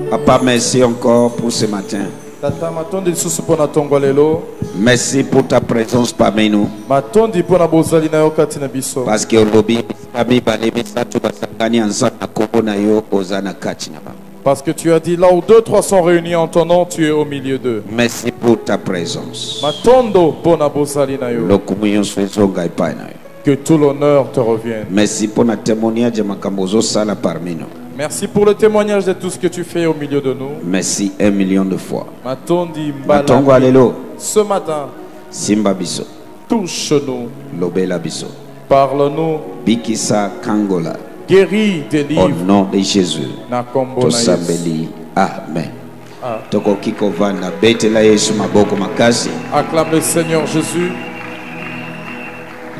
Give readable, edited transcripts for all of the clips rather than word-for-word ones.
Papa, merci encore pour ce matin. Merci pour ta présence parmi nous. Parce que Parce que tu as dit là où 2-3 sont réunis en ton nom, tu es au milieu d'eux. Merci pour ta présence. Que tout l'honneur te revienne. Merci pour notre témoignage de Makambozo Sala parmi nous. Merci pour le témoignage de tout ce que tu fais au milieu de nous. Merci 1 million de fois. Matongo alelo. Ce matin, Simba biso. Touche-nous. Lobela biso. Parle-nous. Bikisa Kangola. Guéris, délivre. Au nom de Jésus. Tosambeli. Amen. Toko kiko vanda betela Yesu maboko makasi. Acclame le Seigneur Jésus.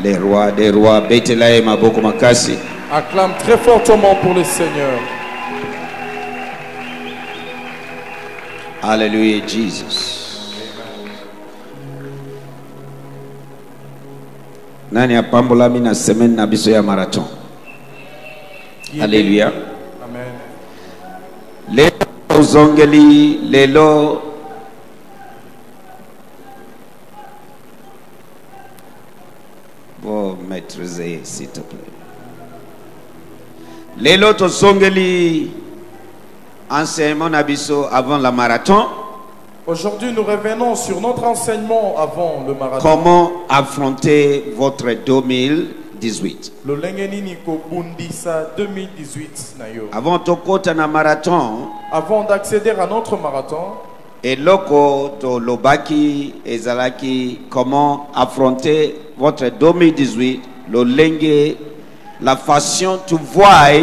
Les rois des rois betela maboko makasi. Acclame très fortement pour le Seigneur. Alléluia, Jesus. Nani apambola mina semaine na biso ya marathon. Alléluia. Amen. Lelo zongeli lelo bon maîtriser s'il te plaît. Lelo to zongeli enseignement na biso avant la marathon. Aujourd'hui, nous revenons sur notre enseignement avant le marathon. Comment affronter votre 2018? Le Lengenini ko bundisa 2018 na yo. Avant tokota na marathon, avant d'accéder à notre marathon, et loko to lobaki ezalaki comment affronter votre 2018, le lenge, la façon to voir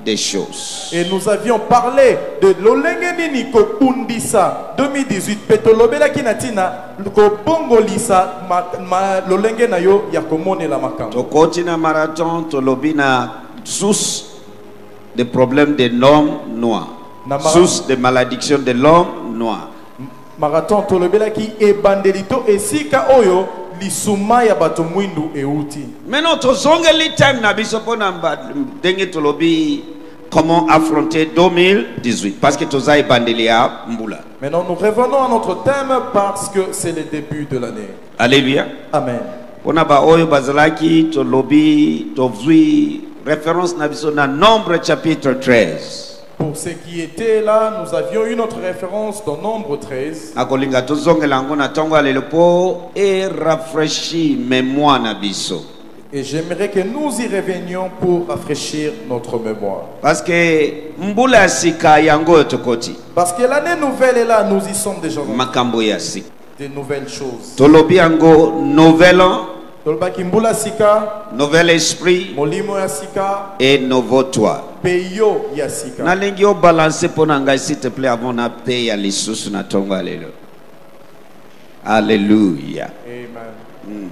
des choses. Et nous avions parlé de l'Olengenini ko bundisa 2018 petolobela kinatina ko bongolisa l'olenge na yo ya komone la makambo. Tokoti na marathon to lobina source des problèmes de l'homme noir. Source de malédiction de l'homme noir. Marathon to lobela ki e bandelito esika oyo lisuma ya bato mwindu euti. Maintenant to zongeli time na biso pona denge to lobi comment affronter 2018 parce que toza e bandelia mbula. Maintenant nous revenons à notre thème parce que c'est le début de l'année. Alléluia. Amen. Pona ba oyo bazalaki to lobi to vui référence na biso na Nombre chapitre 13. Pour ceux qui étaient là, nous avions une autre référence dans Nombre 13. Et rafraîchir mémoire na biso. Et j'aimerais que nous y revenions pour rafraîchir notre mémoire. Parce que mbula sika yango tokoti. Parce que l'année nouvelle est là, nous y sommes déjà. Makambo ya sika. Des nouvelles choses. Tolobi yango nouvel an. Tolbaki mbula sika. Nouvel esprit. Molimo ya sika. Et nouveau toi. Peyo ya sika. Na lengi o balancer pona ngai s'il te plaît avant na pe ya lisusu na tongo alelo. Alléluia. Amen.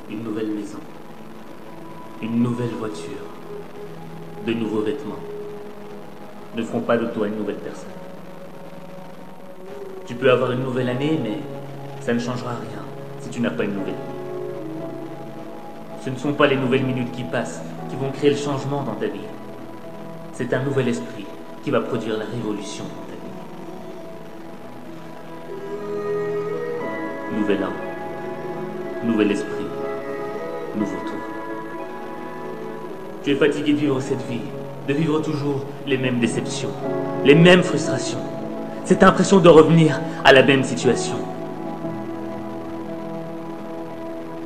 Une nouvelle maison, une nouvelle voiture, de nouveaux vêtements ne feront pas de toi une nouvelle personne. Tu peux avoir une nouvelle année, mais ça ne changera rien si tu n'as pas une nouvelle vie. Ce ne sont pas les nouvelles minutes qui passent qui vont créer le changement dans ta vie. C'est un nouvel esprit qui va produire la révolution dans ta vie. Nouvel an, nouvel esprit, nouveau tour. Tu es fatigué de vivre cette vie, de vivre toujours les mêmes déceptions, les mêmes frustrations. Cette impression de revenir à la même situation.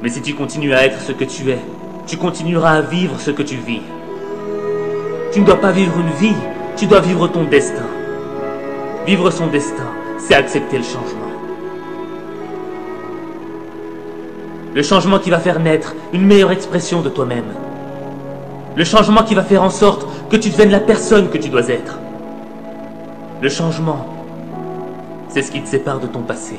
Mais si tu continues à être ce que tu es, tu continueras à vivre ce que tu vis. Tu ne dois pas vivre une vie, tu dois vivre ton destin. Vivre son destin, c'est accepter le changement. Le changement qui va faire naître une meilleure expression de toi-même. Le changement qui va faire en sorte que tu deviennes la personne que tu dois être. Le changement, c'est ce qui te sépare de ton passé.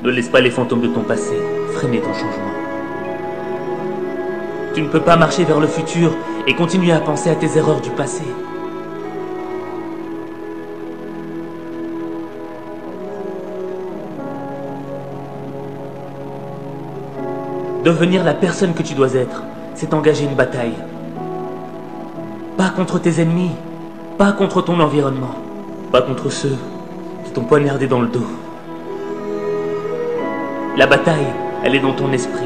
Ne laisse pas les fantômes de ton passé freiner ton changement. Tu ne peux pas marcher vers le futur et continuer à penser à tes erreurs du passé. Devenir la personne que tu dois être, c'est engager une bataille. Pas contre tes ennemis, pas contre ton environnement, pas contre ceux qui t'ont poignardé dans le dos. La bataille, elle est dans ton esprit.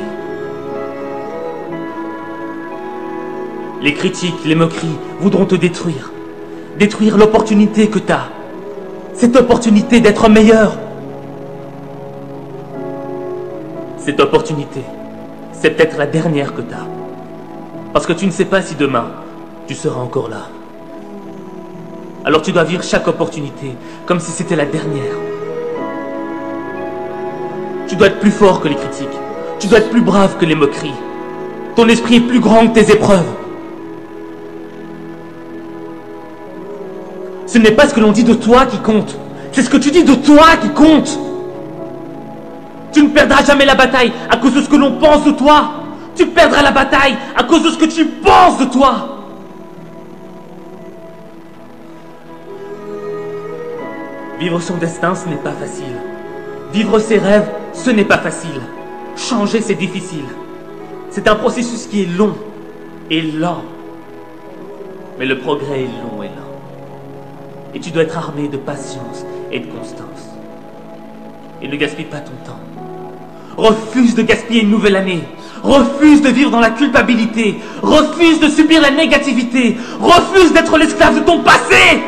Les critiques, les moqueries voudront te détruire. Détruire l'opportunité que tu as. Cette opportunité d'être meilleur. Cette opportunité, c'est peut-être la dernière que tu as. Parce que tu ne sais pas si demain, tu seras encore là. Alors tu dois vivre chaque opportunité comme si c'était la dernière. Tu dois être plus fort que les critiques. Tu dois être plus brave que les moqueries. Ton esprit est plus grand que tes épreuves. Ce n'est pas ce que l'on dit de toi qui compte. C'est ce que tu dis de toi qui compte. Tu ne perdras jamais la bataille à cause de ce que l'on pense de toi. Tu perdras la bataille à cause de ce que tu penses de toi. Vivre son destin, ce n'est pas facile. Vivre ses rêves, ce n'est pas facile. Changer, c'est difficile. C'est un processus qui est long et lent. Mais le progrès est long et lent. Et tu dois être armé de patience et de constance. Et ne gaspille pas ton temps. Refuse de gaspiller une nouvelle année. Refuse de vivre dans la culpabilité. Refuse de subir la négativité. Refuse d'être l'esclave de ton passé.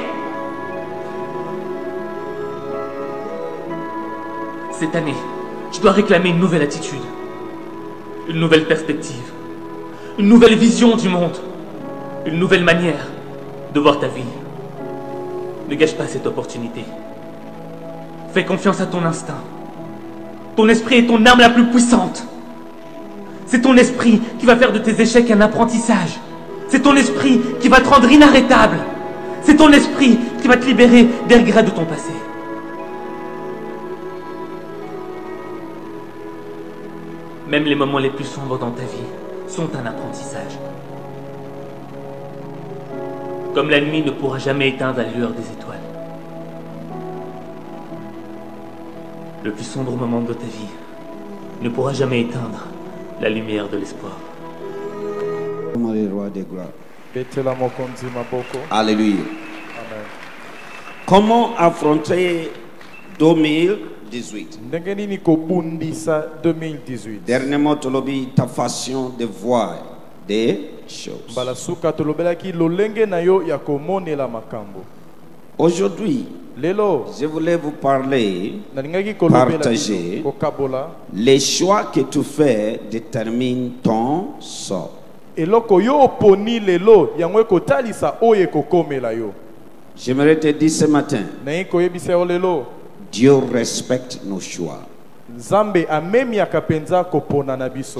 Cette année, tu dois réclamer une nouvelle attitude, une nouvelle perspective, une nouvelle vision du monde, une nouvelle manière de voir ta vie. Ne gâche pas cette opportunité. Fais confiance à ton instinct. Ton esprit est ton arme la plus puissante. C'est ton esprit qui va faire de tes échecs un apprentissage. C'est ton esprit qui va te rendre inarrêtable. C'est ton esprit qui va te libérer des regrets de ton passé. Même les moments les plus sombres dans ta vie sont un apprentissage. Comme la nuit ne pourra jamais éteindre la lueur des étoiles. Le plus sombre moment de ta vie ne pourra jamais éteindre la lumière de l'espoir. Alléluia. Comment affronter 2018? Dernièrement, tu as dit ta façon de voir des choses. Aujourd'hui, je voulais vous parler, partager. Les choix que tu fais déterminent ton sort. J'aimerais te dire ce matin, Dieu respecte nos choix.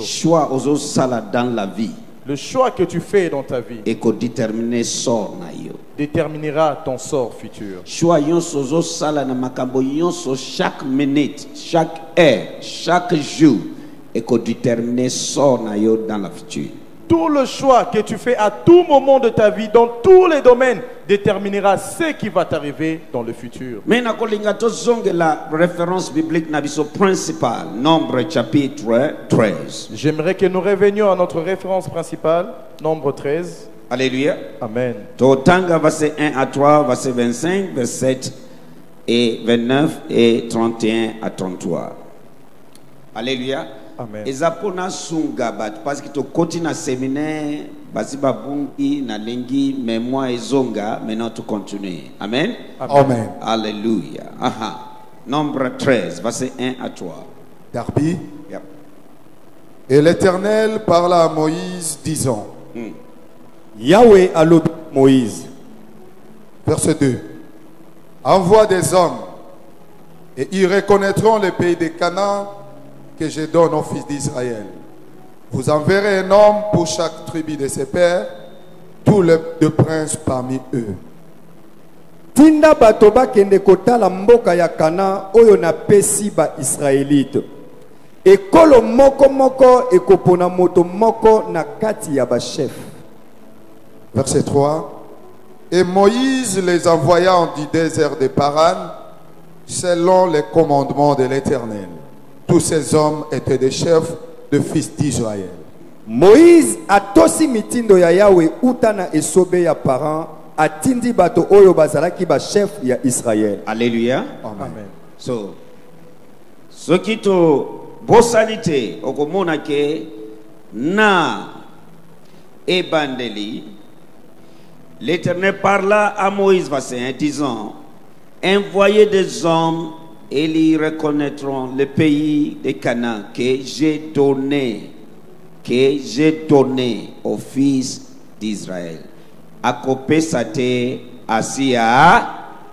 Choix aux autres salades dans la vie. Le choix que tu fais dans ta vie et que déterminer sort na yo. Déterminera ton sort futur. Choix yonso zo sala na makambo yonso chaque minute, chaque heure, chaque jour et que déterminer sort na yo dans la future. Tout le choix que tu fais à tout moment de ta vie, dans tous les domaines, déterminera ce qui va t'arriver dans le futur. Mais na kolinga to zonge la référence biblique na biso principale, Nombre chapitre 13. J'aimerais que nous revenions à notre référence principale, Nombre 13. Alléluia. Amen. Totanga verset 1 à 3, verset 25, 27 et 29 et 31 à 33. Alléluia. Amen. Ezapona sunga bat parce que to koti na séminaire basi babungi na lengi mémoire ezonga maintenant tu continues. Amen. Amen. Alléluia. Aha. Nombre 13 verset 1 à 3. Darby. Yep. Et l'Éternel parla à Moïse disant. Yahweh a lobby Moïse. Verset 2. Envoie des hommes et ils reconnaîtront le pays de Canaan que je donne aux fils d'Israël. Vous enverrez un homme pour chaque tribu de ses pères, tous les deux princes parmi eux. Tinda batoba kende kotala mboka ya Kana oyo na pesi ba Israélite. Ekolo moko moko ekopona moto moko na kati ya ba chef. Verset 3. Et Moïse les envoya en du désert de Paran selon les commandements de l'Éternel. Tous ces hommes étaient des chefs des fils d'Israël. Moïse atosi mitindo ya Yahweh utana esobe ya parent atindi bato oyo bazalaki ba chef ya Israël. Alléluia. Amen. So, ce qui to bosanité okomona ke na ebandeli, l'Éternel parla à Moïse, verset 1, disant, envoyez des hommes et ils reconnaîtront le pays de Canaan que j'ai donné aux fils d'Israël. Akopé sate asia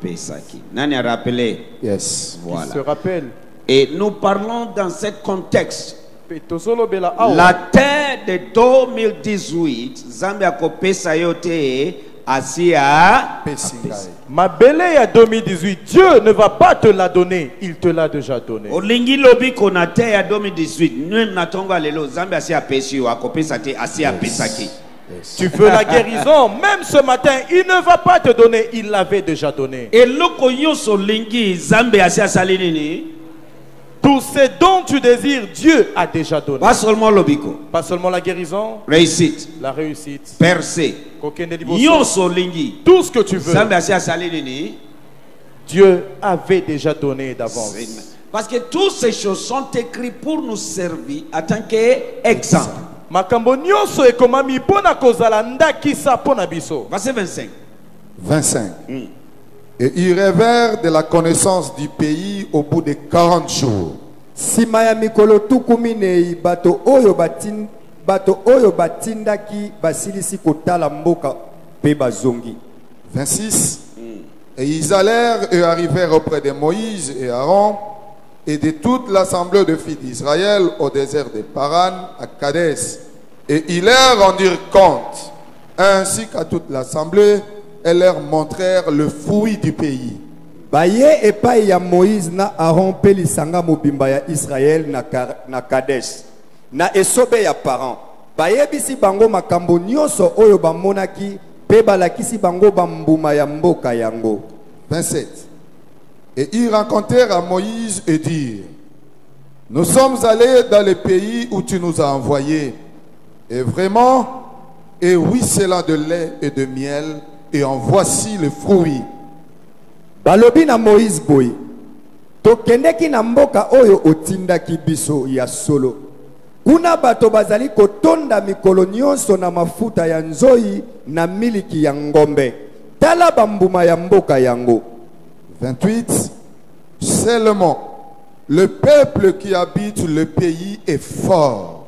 pesaki. Nani a rappelé? Yes. Voilà. Il se rappelle. Et nous parlons dans ce contexte. Petozolobela awa. La terre de 2018, Zambia Akopé sayote asia Pesingai. Mabele ya 2018, Dieu ne va pas te la donner, il te l'a déjà donné. Olingi lobi kona terre ya 2018, nous natonga lelo Zambia asia pesi wa Akopé sate asia pesaki. Tu veux la guérison, même ce matin, il ne va pas te donner, il l'avait déjà donné. Et loko yoso lingi Zambia asia salinini. Tout ce dont tu désires, Dieu a déjà donné. Pas seulement lobiko. Pas seulement la guérison, Réussite. la réussite. Percée. Kokende liboso. Yoso lingi. Tout ce que tu veux, Zambia asia salinini. Dieu avait déjà donné d'avance. Parce que toutes ces choses sont écrites pour nous servir en tant qu'exemple. Makambo nyonso ekomami pona kozala ndakisa pona biso. Verset 25. 25. Et ils rêvèrent de la connaissance du pays au bout de 40 jours. Sima ya mikolo tukuminei bato oyo batindaki basilisi kotala mboka pe bazongi. 26. Et ils allèrent et arrivèrent auprès de Moïse et Aaron et de toute l'assemblée de fils d'Israël au désert de Paran à Kadès. Et ils leur rendirent compte, ainsi qu'à toute l'assemblée, et leur montrèrent le fruit du pays. Baye epai ya Moïse na Aaron pe lisanga mobimba ya Israël na Kadesh. Na esobe ya parent. Baye bisi bango makambo nyonso oyo bamonaki pe balakisi bango bambuma ya mboka yango. 27. Et ils rencontrèrent à Moïse et dirent, nous sommes allés dans le pays où tu nous as envoyés. Et vraiment, et ruisselant de lait et de miel, et en voici le fruit. Balobi na Moïse boy. Tokendeki na mboka oyo otindaki biso ya solo. Kuna bato bazali kotonda mikolo nyonso na mafuta ya nzoi na miliki ya ngombe. Tala bambuma ya mboka yango. 28. Seulement, le peuple qui habite le pays est fort,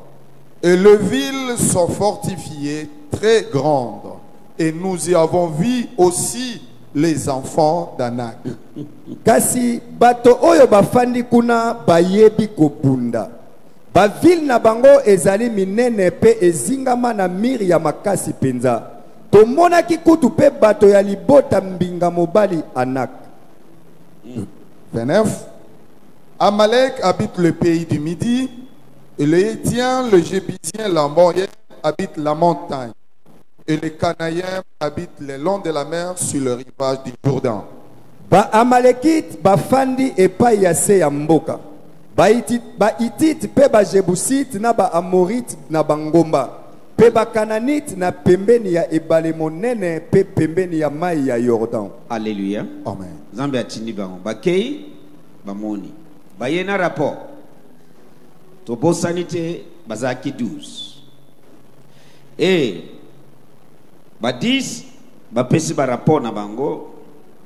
et les villes sont fortifiées, très grandes. Et nous y avons vu aussi les enfants d'Anak. Kasi bato oyo bafandi kuna bayebi kobunda. Ba ville na bango ezali minene pe ezingama na miri ya makasi penza. Tomonaki kutu pe bato ya libota mbinga mobali Anak. 29. Amalek habite le pays du Midi, et les Hétiens, le Jébusien, l'Amorien habitent la montagne, et les Canaïens habitent le long de la mer sur le rivage du Jourdain. Ba Amalekite bafandi epai ya se ya mboka. Ba Hittite pe ba Jebusite na ba Amorite na bangomba. Pe ba Kananite na pembeni ya ebale monene pe pembeni ya mai ya Jordan. Alléluia. Amen. Zambia tini bango. Bakei, bamoni. Bayena rapport. Tobo sanité, bazaki 12. Et, ba 10, ba pesi ba rapport na bango.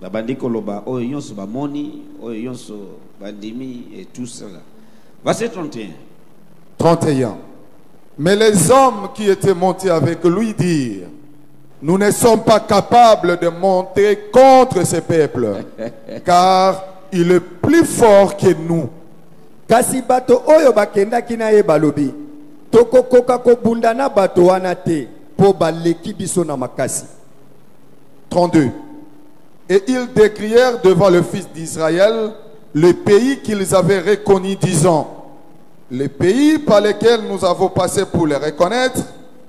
Ba bandiko loba, oyo yonso bamoni, oyo yonso bandimi et tout cela. Verset 31. 31. Mais les hommes qui étaient montés avec lui dirent, nous ne sommes pas capables de monter contre ce peuple, car il est plus fort que nous. Kasi bato oyo bakendaki na ye balobi. Tokokoka kobunda na bato wana te po baleki biso na makasi. 32. Et ils décrièrent devant le fils d'Israël le pays qu'ils avaient reconnu, disant, le pays par lequel nous avons passé pour le reconnaître,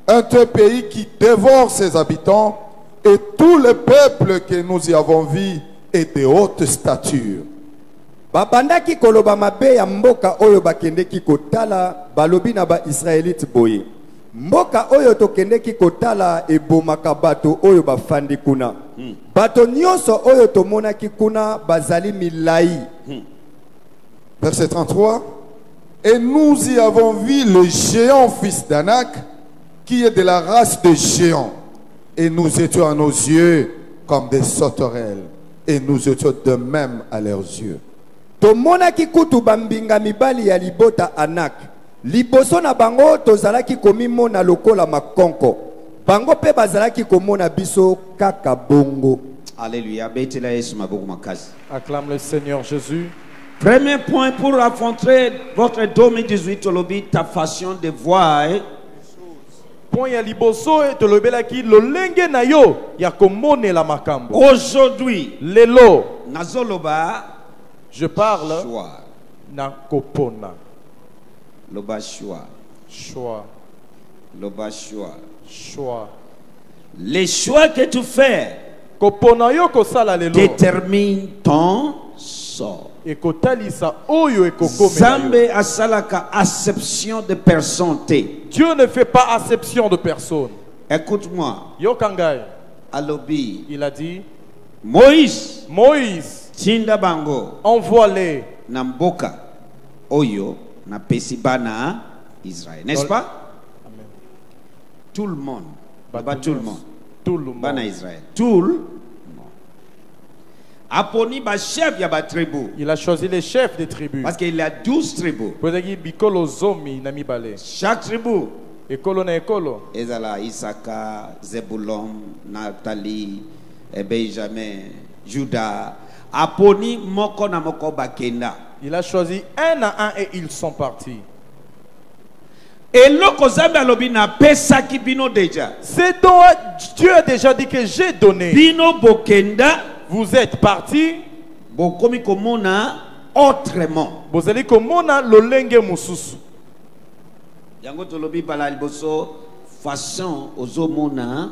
un pays qui dévore ses habitants, et tout le peuple que nous y avons vu est de haute stature. babandaki koloba mabe ya mboka oyo bakendeki kotala balobi na ba Israelite boye mboka oyo tokendeki kotala ebomaka bato oyo bafandi kuna bato nyonso oyo tomonaki kuna bazali milai. Verset 33. Et nous y avons vu le géant fils d'Anak, qui est de la race des géants. Et nous étions à nos yeux comme des sauterelles. Et nous étions de même à leurs yeux. Tomonaki kutu bambinga mibali ya libota Anak. Liboso na bango tozalaki komimona lokola makonko. Bango pe bazalaki komona biso kaka bongo. Alléluia. Betela Yesu mabuku makazi. Acclame le Seigneur Jésus. Premier point pour affronter votre 2018 olobi ta façon de voir. Point ya liboso et tolobelaki lolenge na yo ya komone la makambo. Aujourd'hui, Lelo, nazoloba je parle choix. na kopona. Loba choix. Choix, Loba choix. choix. Les choix que tu fais Kopona yo kosala lelo. déterminent ton sort. Ekotalisa oyo ekokome. Zambe asalaka acception de personne. Dieu ne fait pas acception de personne. Écoute-moi. Yo kangai, Alobi. il a dit, Moïse. Moïse, Tinda bango. envoie-les Namboka. Oyo. Na pesibana Israël. N'est-ce pas? Amen. Tout le monde. Bah, Pas tout le monde. Tout le monde. Bana Israël. Tout le monde. Aponi ba chef ya ba tribu. Il a choisi les chefs des tribus. Parce qu'il y a 12 tribus. Pozaki bikolo zomi na mibale. Chaque tribu. Ekolo na ekolo. Ezala Isaka, Zebulon, Nathalie, Benjamin, Juda. Aponi moko na moko bakenda. Il a choisi un à un et ils sont partis. Et loko zambe alobi na pesa ki bino deja. C'est dont Dieu a déjà dit que j'ai donné. Bino bokenda. Vous êtes partis. Bokomi komona autrement. Bozali komona lolenge mususu. Yango tolobi bala liboso façon ozomona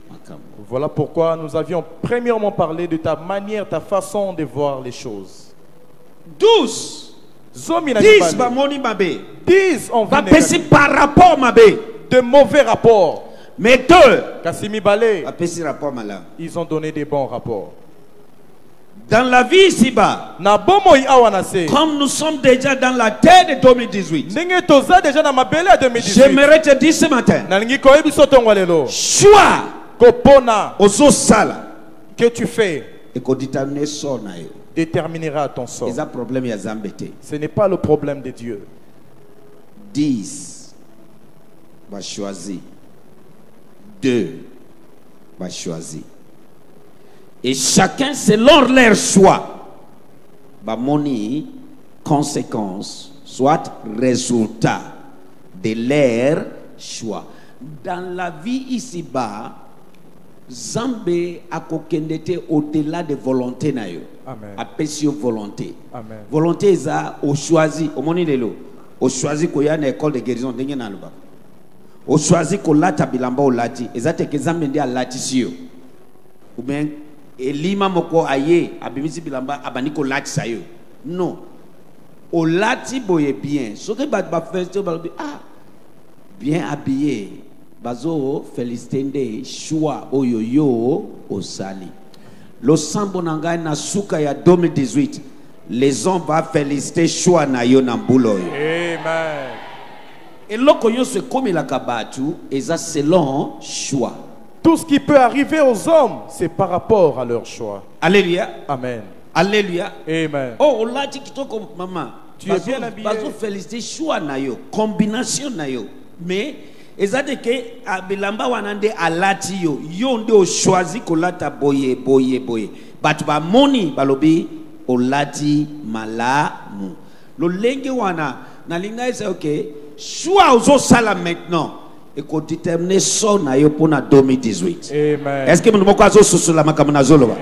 makambo. Voilà pourquoi nous avions premièrement parlé de ta manière, ta façon de voir les choses. 12. Zomi na 10 mibale. bamoni mabe. 10 ont Ba vu pesi par rapport mabe. de mauvais rapports. Mais 2. Kasi mibale, Ba pesi rapport mala. ils ont donné des bons rapports. Dans la vie ici-bas, Na bomoi awanase. comme nous sommes déjà dans la terre de 2018, Ndenge toza déjà na mabele ya 2018. j'aimerais te dire ce matin, Nalingi koyebi soto ngwalelo. choix Kopona ozo sala que tu fais et ko déterminer son na yo. déterminera ton sort. C'est un problème ya zambete. Ce n'est pas le problème de Dieu. 10 va choisir. 2 va choisir. Et chacun selon leur choix va moni conséquence soit résultat de leur choix. Dans la vie ici-bas, Zambé a kokendete au-delà de volonté na yo. Amen. Apesio volonté. Amen. Volonté eza au choisi au moni lelo. Au choisi ko ya na école de guérison ndenge na loba. Au choisi ko lata bilamba o lati. Ezate ke Zambé ndi a lati sio. Ou bien elima moko aye abimisi bilamba abani ko lati sayo. Non. O lati boye bien. Ce que ba fait ba bien habillé. Bazo félicitende choix oyoyo osali. Le sambo nanga na suka ya 2018. Les hommes vont féliciter choix na yo na mbulo yo. Amen. Et loko yo se comme la kabatu et ça selon choix. Tout ce qui peut arriver aux hommes, c'est par rapport à leur choix. Alléluia. Amen. Alléluia. Amen. Oh, là tu kitoko maman. Tu es bien habillé. Bazo féliciter choix na yo, combination na yo. Mais ezade ke abilamba wanande alati yo yo nde o choisi ko lata boye batu ba moni balobi o lati malamu lo lenge wana na linga esa okay choix ozo sala maintenant et ko déterminer son na yo pour na 2018. Amen. Est-ce que nous moko azo susula makamuna zoloba?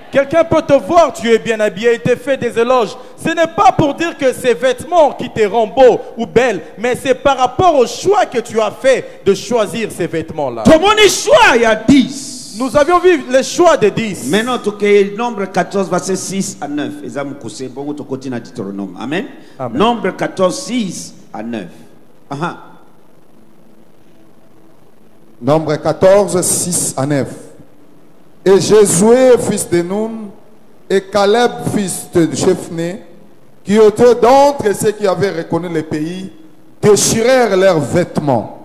Quelqu'un peut te voir, tu es bien habillé, il te fait des éloges. Ce n'est pas pour dire que ces vêtements qui te rendent beau ou belle, mais c'est par rapport au choix que tu as fait de choisir ces vêtements-là. Tomoni choix il y a 10. Nous avions vu le choix de 10. Maintenant, tu as nombre 14, verset 6 à 9. Et ça me cousse. Bon, tu continues à Deutéronome. Amen. Amen. Nombre 14, 6 à 9. Aha. Nombre 14, 6 à 9. Et Josué, fils de Nun, et Caleb, fils de Jephné, qui étaient d'entre ceux qui avaient reconnu le pays, déchirèrent leurs vêtements.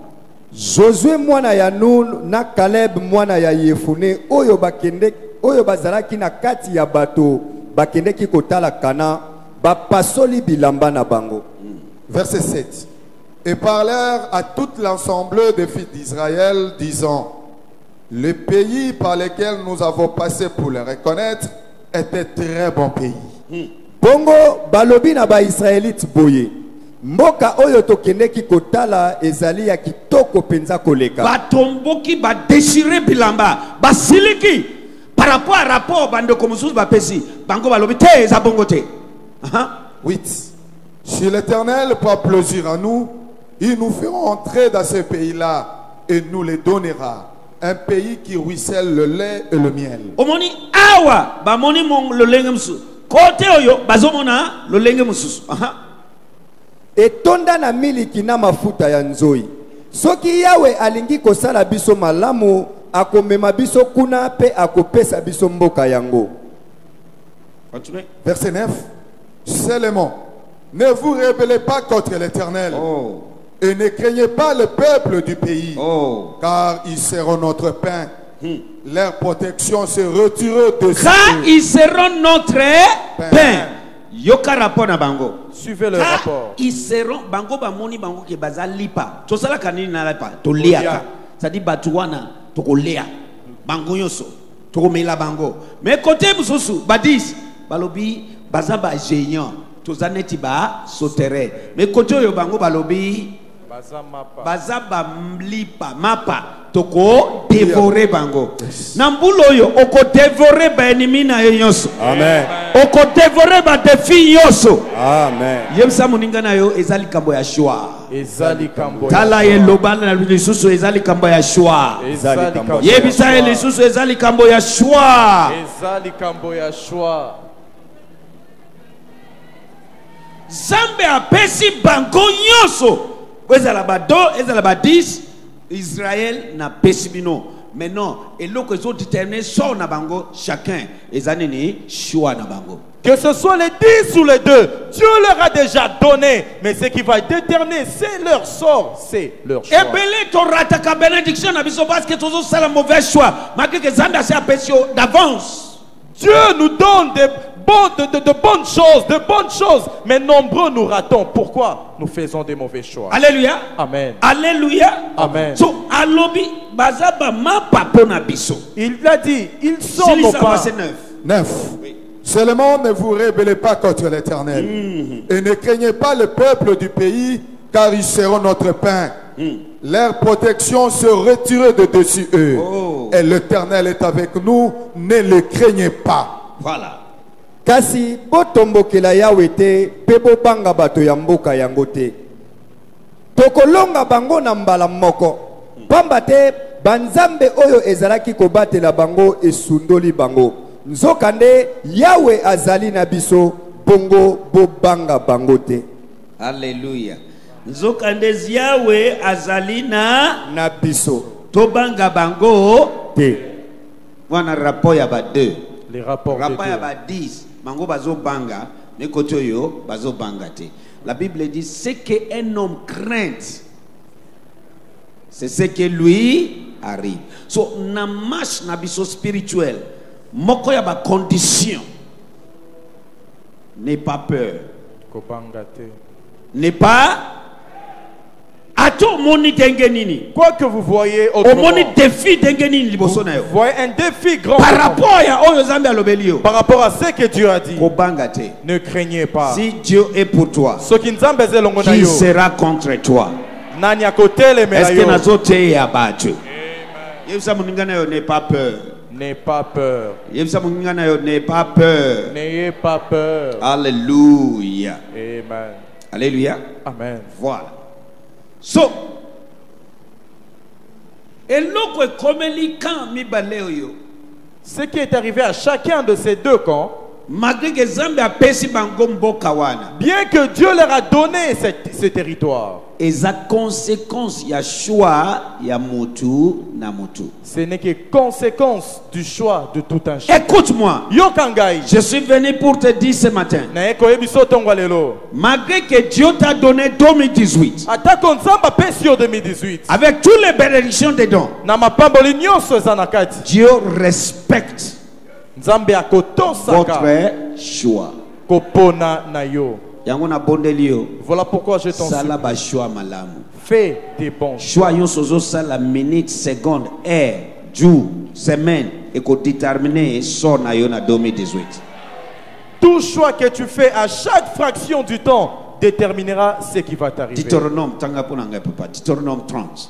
Josué mwana ya Nun na Caleb mwana ya Yefune oyo bazalaki na kati ya bato bakendeki kotala Kana bapasoli bilamba na bango. Verset 7. Et parlèrent à tout l'ensemble des fils d'Israël, disant: le pays par lequel nous avons passé pour le reconnaître était très bon pays. Bongo balobi na ba Israélite boye. Mboka oyo tokendeki kotala ezali ya kitoko penza koleka. Batomboki ba déchiré bilamba, basiliki par rapport à rapport bande comme sous ba pesi, bango balobi te za bongo te. 8. Si l'Éternel prend plaisir à nous, il nous fera entrer dans ce pays-là et nous les donnera. Un pays qui ruisselle le lait et le miel. Omoni awa ba moni mon le lenge musu. Kote oyo bazomona le lenge musu. Etonda na miliki na mafuta ya nzoi. Soki Yawe alingi kosala biso malamu, akomema biso kuna pe akopesa biso mboka yango. Continuez. Verset 9. Seulement, ne vous rebellez pas contre l'Éternel. Oh. Et ne craignez pas le peuple du pays. Oh. Car ils seront notre pain. Leur protection se retire de Car ils seront notre pain. Yoka rapport na bango. Suivez le rapport. Ils seront bango bamoni bango ke bazali lipa. Tosala kanini na lipa. To liaka. Ça dit batuwana to kolea. Bango yoso. To komela bango. Mais côté mususu badis balobi bazaba géant. Tozaneti ba sotere. Mais côté yo bango balobi bazaba mlipa mapa toko dévorer bango. Nambulo yo oko dévorer ba ennemi na yoso. Amen. Oko dévorer ba défi yoso. Amen. Yemsa muninga na yo ezali kambo ya shwa. Ezali kambo. Tala ye lobana na lisusu ezali kambo ya shwa. Ezali kambo. Yebisa ye lisusu ezali kambo ya shwa. Ezali kambo ya shwa. Zambe apesi bango nyoso. Ezala ba do, ezala ba 10. Israël n'a pesi bino. Maintenant, et l'autre ils ont déterminé son na bango chacun. Ezani ni shwa na bango. Que ce soit les 10 ou les 2, Dieu leur a déjà donné. Mais ce qui va déterminer, c'est leur sort, c'est leur choix. Ebele to rataka bénédiction na biso parce que tous ça la mauvais choix. Malgré que Zanda s'est apprécié d'avance. Dieu nous donne de bonnes choses, mais nombreux nous ratons. Pourquoi nous faisons des mauvais choix? Alléluia. Amen. Alléluia. Amen. So alobi bazaba ma papona biso. Il a dit, ils sont nos pas. 9. Seulement ne vous rebellez pas contre l'Éternel. Et ne craignez pas le peuple du pays, car ils seront notre pain. Leur protection se retire de dessus eux. Oh. Et l'Éternel est avec nous, ne le craignez pas. Voilà. Kasi botombokela Yawe te pe bobanga bato ya mboka yango te. Tokolonga bango na mbala moko. Pamba te banzambe oyo ezalaki kobatela bango esundoli bango. Nzokande Yawe azali na biso bongo bobanga bango te. Alléluia. Nzokande Yawe azali na biso tobanga bango te. Wana rapport ya ba 2. Les rapports de Rapport ya Dieu. ba 10. Bango bazo banga, mais koto yo bazo banga te. La Bible dit ce qu'un homme craint, c'est ce que lui arrive. So na marche na biso spirituel, moko ya ba condition. N'aie pas peur. N'est pas ato moni dengenini. Quoi que vous voyez Au autrement, moni défi dengenini liboso na yo. vous voyez un défi grand Par rapport à oyo zambe alobeli yo. par rapport à ce que Dieu a dit. Ko banga te. Ne craignez pas. Si Dieu est pour toi, Ce qui nous a longo na qui yo. sera contre toi? Nani à côté les Est-ce que meilleurs. nazo te ya bato? Yebisa muninga na yo n'aie pas peur. N'ayez pas peur. Yebisa muninga na yo n'aie pas peur. N'ayez pas peur. Alléluia. Amen. Alléluia. Amen. Voilà. So, eloko ekomeli kan mibale oyo Ce qui est arrivé à chacun de ces deux camps, malgré que Nzambe apesi bango mboka wana bien que Dieu leur a donné ce territoire, eza conséquence ya choix ya mutu na mutu. ce n'est que conséquence du choix de tout un chacun. Écoute-moi, Yokangai, je suis venu pour te dire ce matin, na koyebiso tongo lelo. malgré que Dieu t'a donné 2018 Atako nzamba pesi yo 2018. avec toutes les bénédictions dedans, Na mapamboli nyonso eza na kati. Dieu respecte Nzambe akotosaka votre choix. kopona na yo. Yango na bondeli yo, Voilà pourquoi je t'en sala supplie. ba choix malamu. Fais des bons choix. Choix yon sozo sala minute, seconde, heure, jour, semaine et ko déterminer son na yo na 2018. Tout choix que tu fais à chaque fraction du temps déterminera ce qui va t'arriver. Deutéronome tanga pona ngai papa, Deutéronome 30.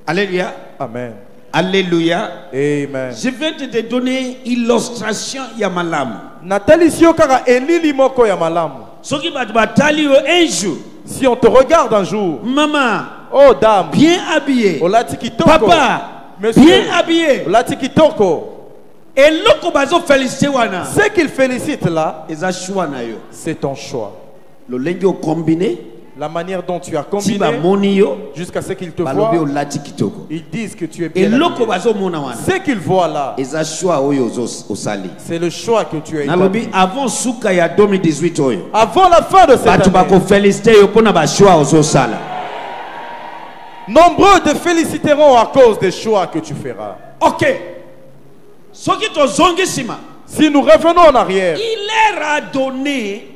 Alléluia. Amen. Alléluia. Amen. Je vais te donner illustration ya malamu. Nathalie Siokara elili moko ya malamu. Soki batu batali yo un jour, Si on te regarde un jour, maman oh dame, bien habillée, olati kitoko. papa Monsieur, bien habillé, olati kitoko. et loko bazo félicité wana. Ce qu'il félicite là, Eza choix na yo. c'est ton choix. Le lengi o combiné, La manière dont tu as si combiné ba moni yo, jusqu'à ce qu'ils te balobi o voient, lati kitoko. ils disent que tu es Et bien loko habillé. bazo mona wana. Ce qu'ils voient là, Eza choix oyo osali. c'est le choix que tu as Nalobi établi. avant suka ya 2018 oyo. Avant la fin de cette Batu bako année, félicité yo pona ba choix osala. nombreux te féliciteront à cause des choix que tu feras. OK. Soki to zongi sima. Si nous revenons en arrière, Il leur a donné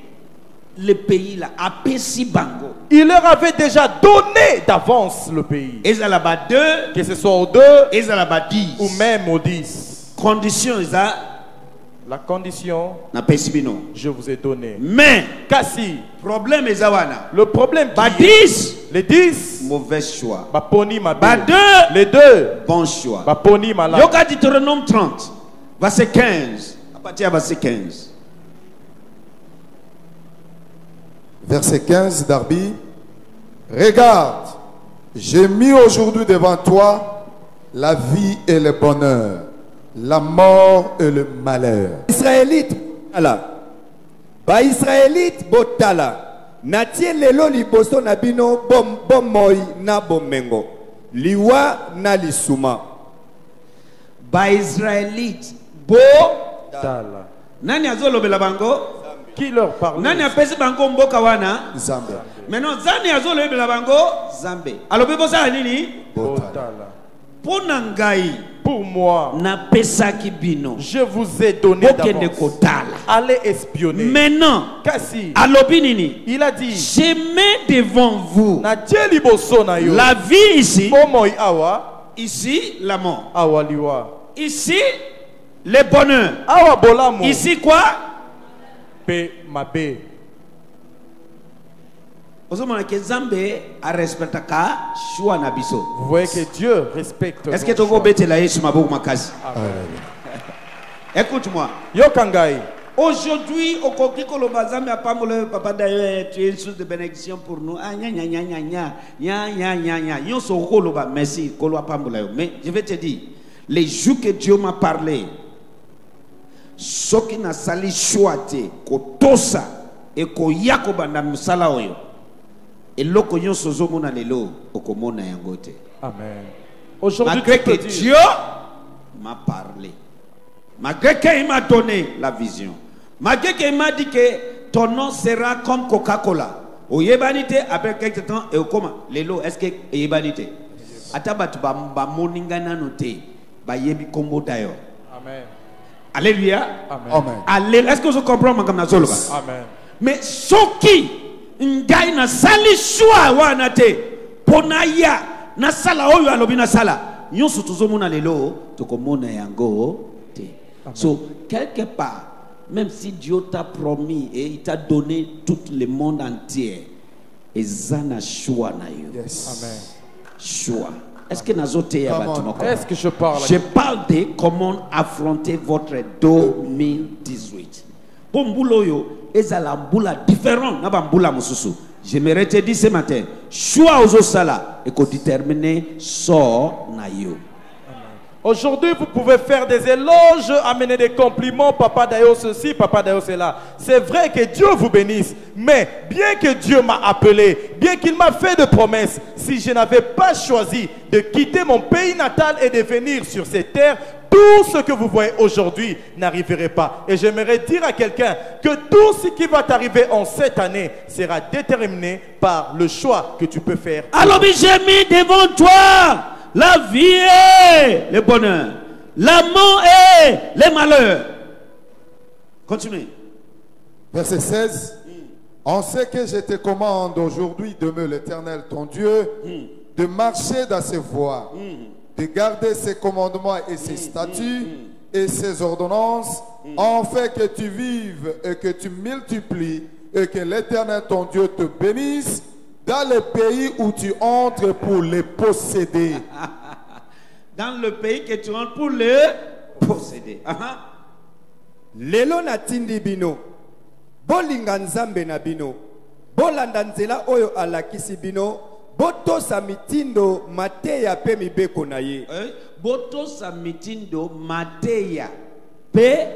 le pays là, à Pessi Bango. il leur avait déjà donné d'avance le pays. Ezala ba 2, Que ce soit aux 2 ezala ba 10. ou même aux 10. Condition eza La condition, na Pessi bino. je vous ai donné. Mais Kasi, problème eza wana. le problème Ba qui est, 10, les 10, mauvais choix. baponi ma Ba belle. 2, Les 2, bon choix. baponi malade. Yoka Deutéronome 30, verset 15. À partir de verset 15. Verset 15 d'Arbi. Regarde, j'ai mis aujourd'hui devant toi la vie et le bonheur, la mort et le malheur. Israélite ala ba Israélite botala natie lelo liboso na bino bomoi na bomengo liwa na lisuma Ba Israélite, bo. Tala. Nani azolobela bango? Qui leur parle? Nani apesi bango mboka wana? Zambia. Maintenant, zani azolobela bango? Zambe. Alobi bosala nini? Tala. Pona ngai Pour moi, na pesaki bino. je vous ai donné Bokende d'avance. kotala. Allez espionner. Maintenant, Kasi, alobi nini? il a dit, Je mets devant vous na tie liboso na yo. la vie ici, Bomoi awa, ici la mort, awa liwa. ici le bonheur, Awa bolamu. ici quoi? Pe mabe. Ozomona ke Nzambe a respectaka choix na biso. Vous voyez que Dieu respecte. Est-ce que nos tu choix. veux betela Yesu maboko makasi? Écoute-moi. Yokangai. Aujourd'hui, au coquille koloba Nzambe apambola papa d'ailleurs, tu es une source de bénédiction pour nous. Ah nya nya nya nya nya nya nya nya. Yo so koloba merci kolo apambola yo. Mais je vais te dire, les jours que Dieu m'a parlé, ce qui n'a sali choité, kotosa et koyakoba na musala oyo. Et loko yo sozo mona lelo okomona yangote. Amen. Aujourd'hui, Malgré tu peux que dire, Dieu m'a parlé, malgré qu'il m'a donné la vision, malgré qu'il m'a dit que ton nom sera comme Coca-Cola. Au Yebanité, après quelque temps, et au comment? Lelo, est-ce que Yebanité? Atabatu ba moningana noté, ba yebi kombo d'ailleurs. Amen. Alléluia. Amen. Amen. Alléluia. Est-ce que vous comprenez comme na zoloba? Amen. Mais ce qui ngai na sali choix wana te ponaya na sala oyo alobi na sala nyonso tozomona lelo tokomona yango te. So quelque part, même si Dieu t'a promis et il t'a donné tout le monde entier, ezana choix na yo. Yes. Amen. Choix. Est-ce que nazote ya Come on. batu noko? Est-ce que je parle? Je parle de comment affronter votre 2018. Pour mbulo yo, ezala mbula différent na ba mbula mususu. J'aimerais te dire ce matin, choix aux sala et qu'on détermine sort na yo. Aujourd'hui, vous pouvez faire des éloges, amener des compliments. Papa Dayo ceci, Papa Dayo cela. C'est vrai que Dieu vous bénisse. Mais bien que Dieu m'a appelé, bien qu'il m'a fait de promesses, si je n'avais pas choisi de quitter mon pays natal et de venir sur ces terres, tout ce que vous voyez aujourd'hui n'arriverait pas. Et j'aimerais dire à quelqu'un que tout ce qui va t'arriver en cette année sera déterminé par le choix que tu peux faire. Alors j'ai mis devant toi la vie et le bonheur, l'amour et le malheur. Continuez. Verset 16. En ce que je te commande aujourd'hui, demeure l'Éternel ton Dieu, de marcher dans ses voies, de garder ses commandements et ses statuts et ses ordonnances, afin que tu vives et que tu multiplies et que l'Éternel ton Dieu te bénisse dans le pays où tu entres pour les posséder. Dans le pays que tu entres pour le posséder. Lelo na tindi bino. Bolinga nzambe na bino. Bolanda nzela oyo alakisi bino. Botosa mitindo mateya pe mibeko na ye. Botosa mitindo mateya pe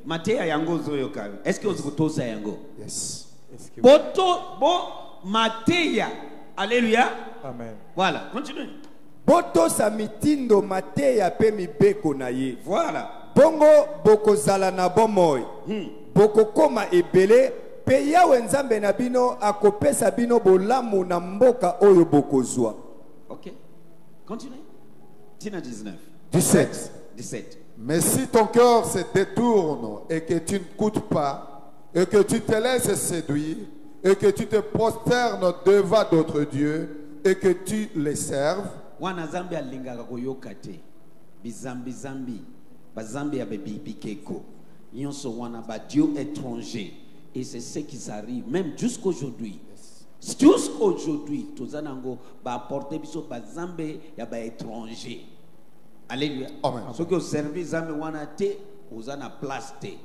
mateya yango zoyo kawe. Est-ce que vous botosa yango? Yes. Mateya. Alléluia. Amen. Voilà, continue. Botosa mitindo mateya pe mibeko na ye. Voilà. Bongo bokozala na bomoy. Bokokoma ebele pe yawe nzambe na bino akopesa bino bolamu na mboka oyo bokozwa. Ok. Continue. Tina 19. 17. 17. Mais si ton cœur se détourne et que tu ne coûtes pas, et que tu te laisses séduire, et que tu te prosternes devant d'autres dieux, et que tu les serves, Wana zambi alingaka koyoka te. Bizambi zambi. Bazambi ya bebibikeko. Yonso wana ba Dieu étranger. Et c'est ce qui s'arrive même jusqu'aujourd'hui. Jusqu'aujourd'hui, tozanango ba apporter biso bazambe ya ba étranger. Alléluia. Amen. Ce que servi zambe wana te, ozana place te.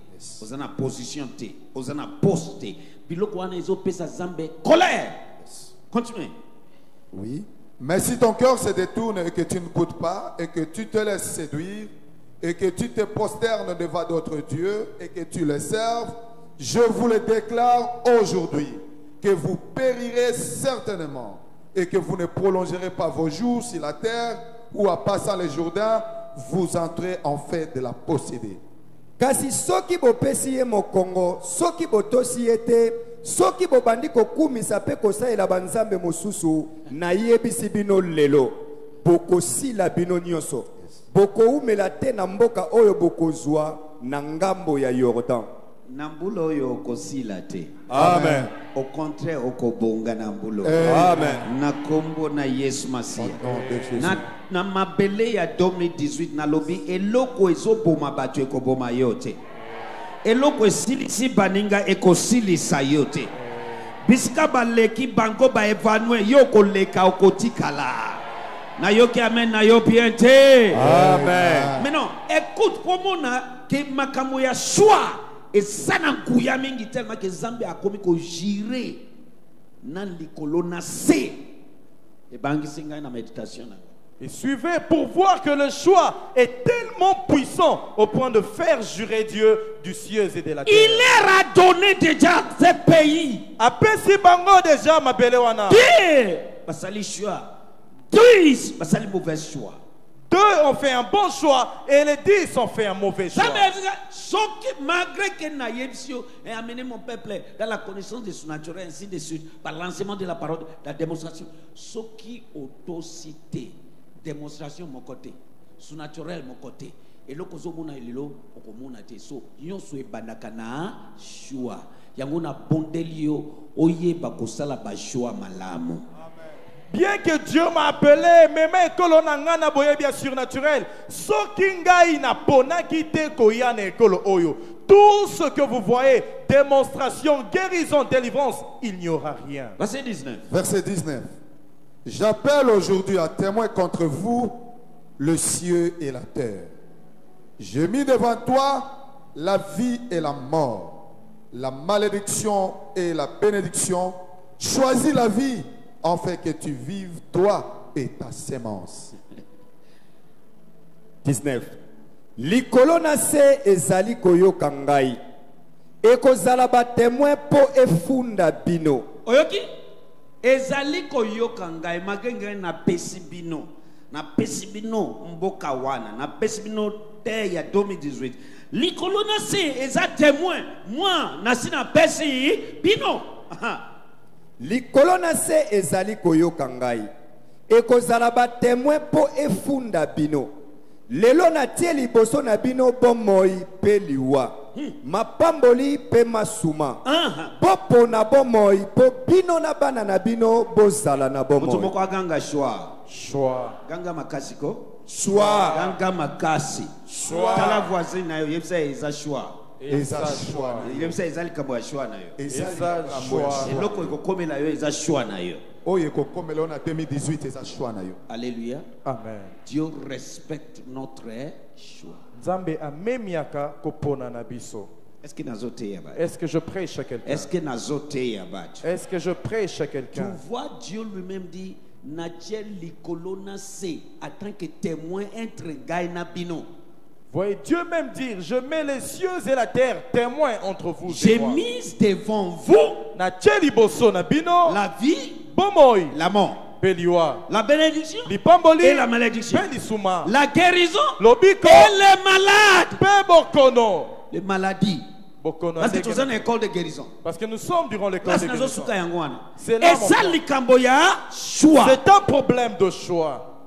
Ozana position te. Ozana poste te. Biloko wana ezo pesa zambe colère. Continuez. oui. Mais si ton cœur se détourne et que tu ne coûtes pas, et que tu te laisses séduire, et que tu te prosternes devant d'autres dieux, et que tu les serves, je vous le déclare aujourd'hui, que vous périrez certainement, et que vous ne prolongerez pas vos jours sur la terre, ou en passant le Jourdain, vous entrez en fait de la posséder. Kasi soki bopesi ye mokongo, soki botosi ye te, soki bobandi kokumisa pe kosalela banzambe mosusu, na yebisi bino lelo, bokosila bino nyonso, bokoumela te na mboka oyo bokozwa na ngambo ya Yordan. Nambulo yo kosila te. Amen. Au contraire, okobonga nambulo. Amen. Na kombo na Yesu Masia. Au nom de Jésus. Na mabele ya 2018 na lobi eloko ezoboma bato ekoboma yo te. Eloko esilisi baninga ekosilisa yo te. Bisika baleki bango ba evanoué yo koleka okotikala. Na yo ki amen na yo bien te. Amen. Mais non, écoute pour mon que makambo ya choix et ça n'a kouya mingi tellement que Zambie a commis ko jire nan likolo na se et bangi singa na méditation na. Et suivez pour voir que le choix est tellement puissant au point de faire jurer Dieu du ciel et de la terre. Il leur a donné déjà ce pays. Apesi bango déjà ma belle wana. Deux basali choix. Deux basali mauvais choix. Deux ont fait un bon choix et les 10 ont fait un mauvais choix. Malgré que Naïbsio ait amené mon peuple dans la connaissance de son naturel, ainsi de suite, par l'enseignement de la parole, la démonstration, ce qui autocité, démonstration mon côté, son naturel mon côté, et le kozomona elilo okomona te so nyonso ebandakana choix yango na bondelio oyeba kosala ba choix malamu. Bien que Dieu m'a appelé, mais que l'on a na boye bien surnaturel, so kingai na pona kite koyane kolo oyo. Tout ce que vous voyez, démonstration, guérison, délivrance, il n'y aura rien. Verset 19. Verset 19. J'appelle aujourd'hui à témoin contre vous le ciel et la terre. J'ai mis devant toi la vie et la mort, la malédiction et la bénédiction. Choisis la vie afin que tu vives toi et ta sémence. 19. Likolo na se ezali koyoka ngai. Ekozala ba témoin po efunda bino. Oyoki? Ezali koyoka ngai magenge na pesi bino. Na pesi bino mboka wana. Na pesi bino te ya 2018. Likolo na se eza témoin. Moi nasi na pesi bino. Likolo na se ezali koyoka ngai. Ekozala ba témoin po efunda bino. Lelo na tie liboso na bino bomoi pe liwa. Mapamboli pe masuma. Popo na bomoi po bino na bana na bino bozala na bomoi. Mutumoko aganga shwa. Choix. Ganga makasi ko? Shwa. Ganga makasi. Shwa. Tala voisin na yo yebisa eza shwa. Eza choix. Yebisa eza likambo ya shwa na yo. Eza choix. Eloko ekokomela yo eza shwa na yo. Oyo ekokomela yo na 2018 eza choix na yo. Alléluia. Amen. Dieu respecte notre choix. Nzambe amemiaka kopona na biso. Est-ce que nazoteya ba? Est-ce que je prêche à quelqu'un? Est-ce que nazoteya ba? Est-ce que je prêche à Tu quelqu'un? vois Dieu lui-même dit Natie likolo na se en tant que témoin entre ngai na bino. Voyez Dieu même dire, je mets les cieux et la terre témoins entre vous et J'ai moi. mis devant vous Na tieli boso na bino, la vie, bomoi, la mort, beliwa, la bénédiction lipamboli, et la malédiction, belisuma, la guérison lobiko, et les malades, pe bokono. les maladies. Bokono Parce que azeke tu es na- une école de guérison. Parce que nous sommes durant l'école Place de nazo guérison. suka yango wana. C'est là, Et mon ça frère. likambo ya choix. C'est un problème de choix.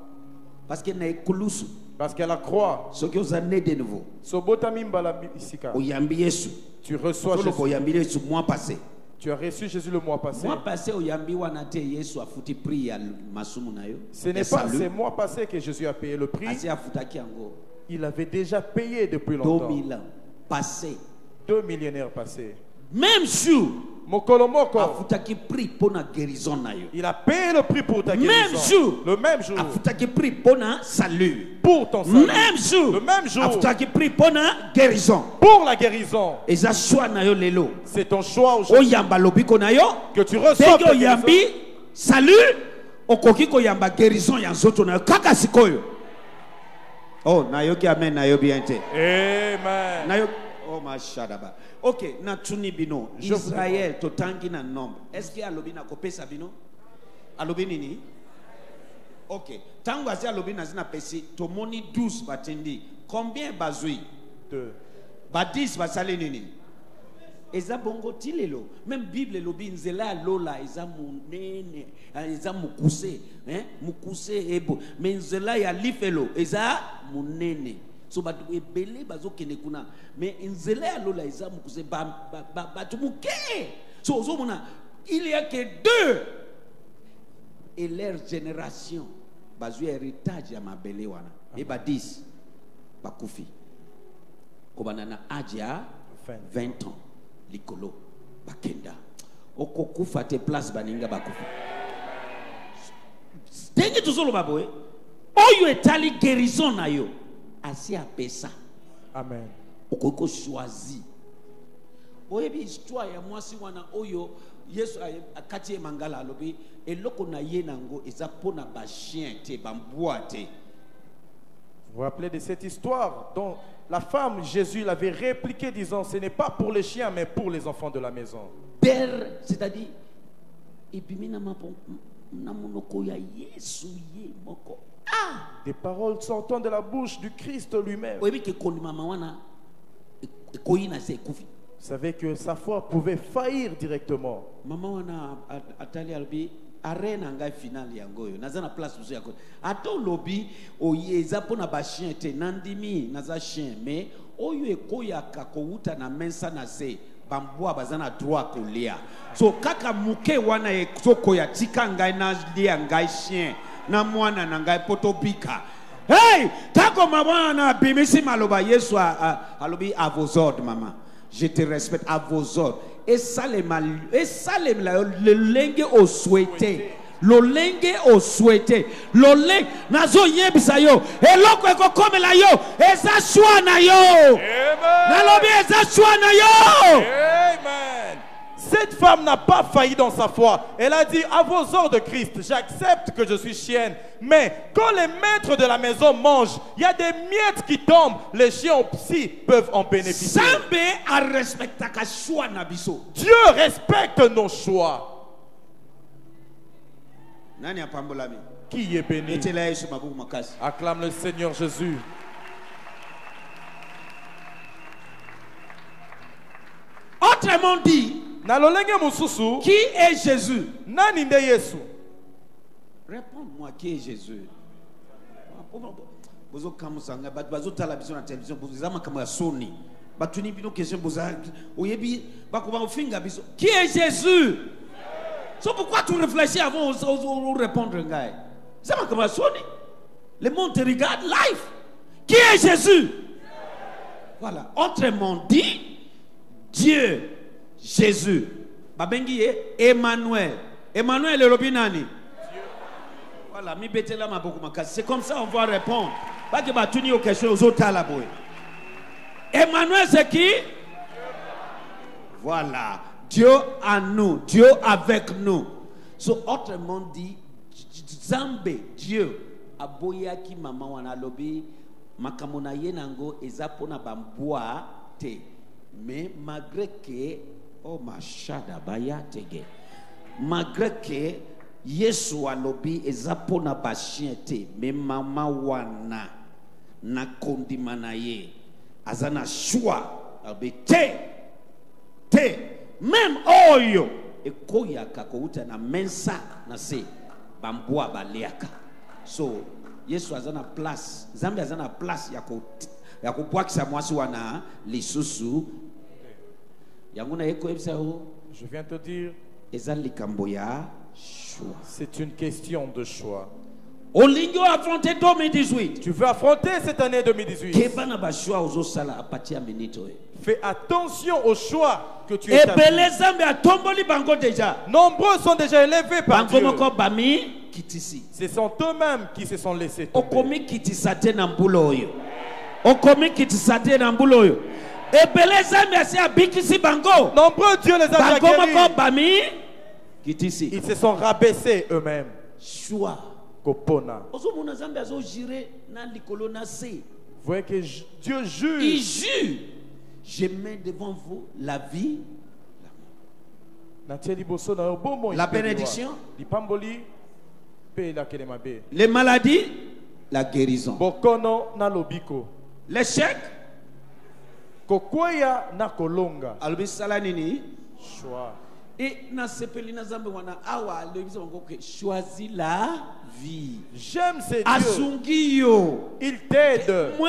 Parce que na ekulusu Parce qu'à la croix, soki oza né de nouveau sobota mimbala isika. oyambi Yesu. Tu reçois Solo Jésus. oyambi Yesu mois passé. Tu as reçu Jésus le mois passé. Mois passé oyambi wana te Yesu afuti prix ya masumu na yo. Ce Ya n'est pas salut. ce mois passé que Jésus a payé le prix. Asi afutaki yango Il avait déjà payé depuis longtemps. 2000 ans passé. 2 millénaires passés. Même jour Mokolo moko, afutaki prix pour na guérison na yo. il a payé le prix pour ta Même guérison. jour. Le même jour. Afutaki prix pour na salut. Pour ton salut. Même jour. Le même jour. Afutaki prix pour na guérison. Pour la guérison. Eza choix na yo lelo. C'est ton choix aujourd'hui Oyamba lobiko na yo. que tu reçois Dès ta oyambi guérison. salut okoki koyamba guérison ya nzoto na yo kaka sikoyo. Oh na yo ki amen na yo bien te. Amen. Na yo oh mashadaba. OK, na tuni bino Je vous Israël totangi na nombre. Est-ce que alobi na kopesa bino? Alobi nini? OK. Tango asi alobi na zina pesi tomoni 12 batendi. Combien bazui? 2. Ba 10 basali nini? Eza bongo tilelo. Même Bible lobi nzela lola eza munene, eza mukuse, mukuse ebo. Mais nzela ya lifelo eza munene. So batu ebele bazokende kuna. Mais nzela ya lola eza mukuse batu muke. So ozomona il y a que 2 et leur génération bazu héritage ya mabele wana. Et ba 10 bakufi. Kobanana aja 20 ans. Likolo bakenda okokufa te place baninga bakufa ndenge tozolo baboye oyo etali guérison na yo asi apesa Amen. okoko choisi oyebi histoire ya mwasi wana oyo Yesu akati ye mangala alobi eloko na ye nango eza pona ba chien te bambwa te. Vous vous rappelez de cette histoire dont la femme, Jésus l'avait répliqué disant, ce n'est pas pour les chiens, mais pour les enfants de la maison. Père, c'est-à-dire ebimina mapo na monoko ya Yesu ye moko. Ah! Des paroles sortant de la bouche du Christ lui-même. Oyebi ke kondima mawana ekoyina se kufi. Vous savez que sa foi pouvait faillir directement. Mama wana atali albi arena ngai final yango yo naza na place buso yako ato lobi oye eza pona ba chien te nandimi naza chien mais oyo ekoyaka kouta na mensa na se bambwa bazana droit kolia so kaka muke wana ekokoya tika ngai na lia ngai chien na mwana na ngai potobika. Hey, tako mabwana bimisi maloba Yesu alobi à vos ordres maman. Je te respecte à vos ordres. Et ça le lengue au souhaité. Le lengue au souhaité. Le lengue nazo yebisa yo. Eloko eko comme la yo. Eza choix na yo. Amen. Nalobi eza choix na yo. Amen. Cette femme n'a pas failli dans sa foi. Elle a dit, à vos ordres, Christ, j'accepte que je suis chienne. Mais quand les maîtres de la maison mangent, il y a des miettes qui tombent. Les chiens aussi peuvent en bénéficier. Dieu respecte nos choix. Qui est béni? Acclame le Seigneur Jésus. Autrement dit, qui est Jésus? Réponds-moi, qui est Jésus? Qui est Jésus? C'est pourquoi tu réfléchis avant de répondre. Le monde te regarde live. Qui est Jésus? Voilà. Autrement dit, Dieu, Jésus. Babengi Emmanuel. Emmanuel est Robinani. Voilà, c'est comme ça on va répondre. Pas que tu n'y aux questions aux autres à la boue. Emmanuel c'est qui? Voilà. Dieu en nous, Dieu avec nous. So, autrement dit, Zambé, Dieu, aboyaki mama wana lobi, makamona yenango ezapona bamboa te. Mais malgré que, oh machada baya tege, malgré que Yesu alobi ezapona bachien te, mais mama wana na kondimana ye, azana choix, albi te. Même oyo ekoyaka kouta na mensa na se bamboa baleaka. So Yesu azana place, Zambi azana place ya kubwakisa mwasi wana lisusu yanguna eko ebisao. Je viens te dire, ezali likambo ya choix. C'est une question de choix. Olingo affronter 2018. Tu veux affronter cette année 2018. Kebana ba choix ozo sala apati ya minito. Fais attention aux choix que tu établis. Nombreux sont déjà élevés par Dieu. Ce sont eux-mêmes qui se sont laissés tomber. Nombreux Dieu les a guéris. Ils se sont rabaissés eux-mêmes. Choix. Kopona. Vous voyez que Dieu juge. Il juge. Je mets devant vous la vie, la bénédiction, les maladies, la guérison, l'échec, choix. Et choisis la vie. J'aime ces dieux. Il t'aide. Il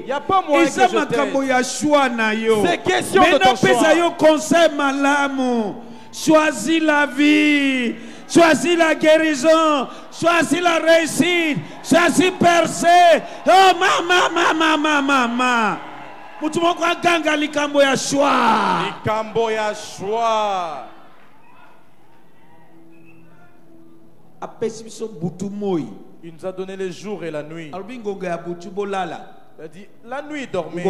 n'y a pas moyen que je t'aide. C'est question de ton choix. Choisis la vie. Choisis la guérison. Choisis la réussite. Choisis percer. Oh maman. Likambo ya choix. Il nous a donné les jours et la nuit. Il a dit la nuit dormez.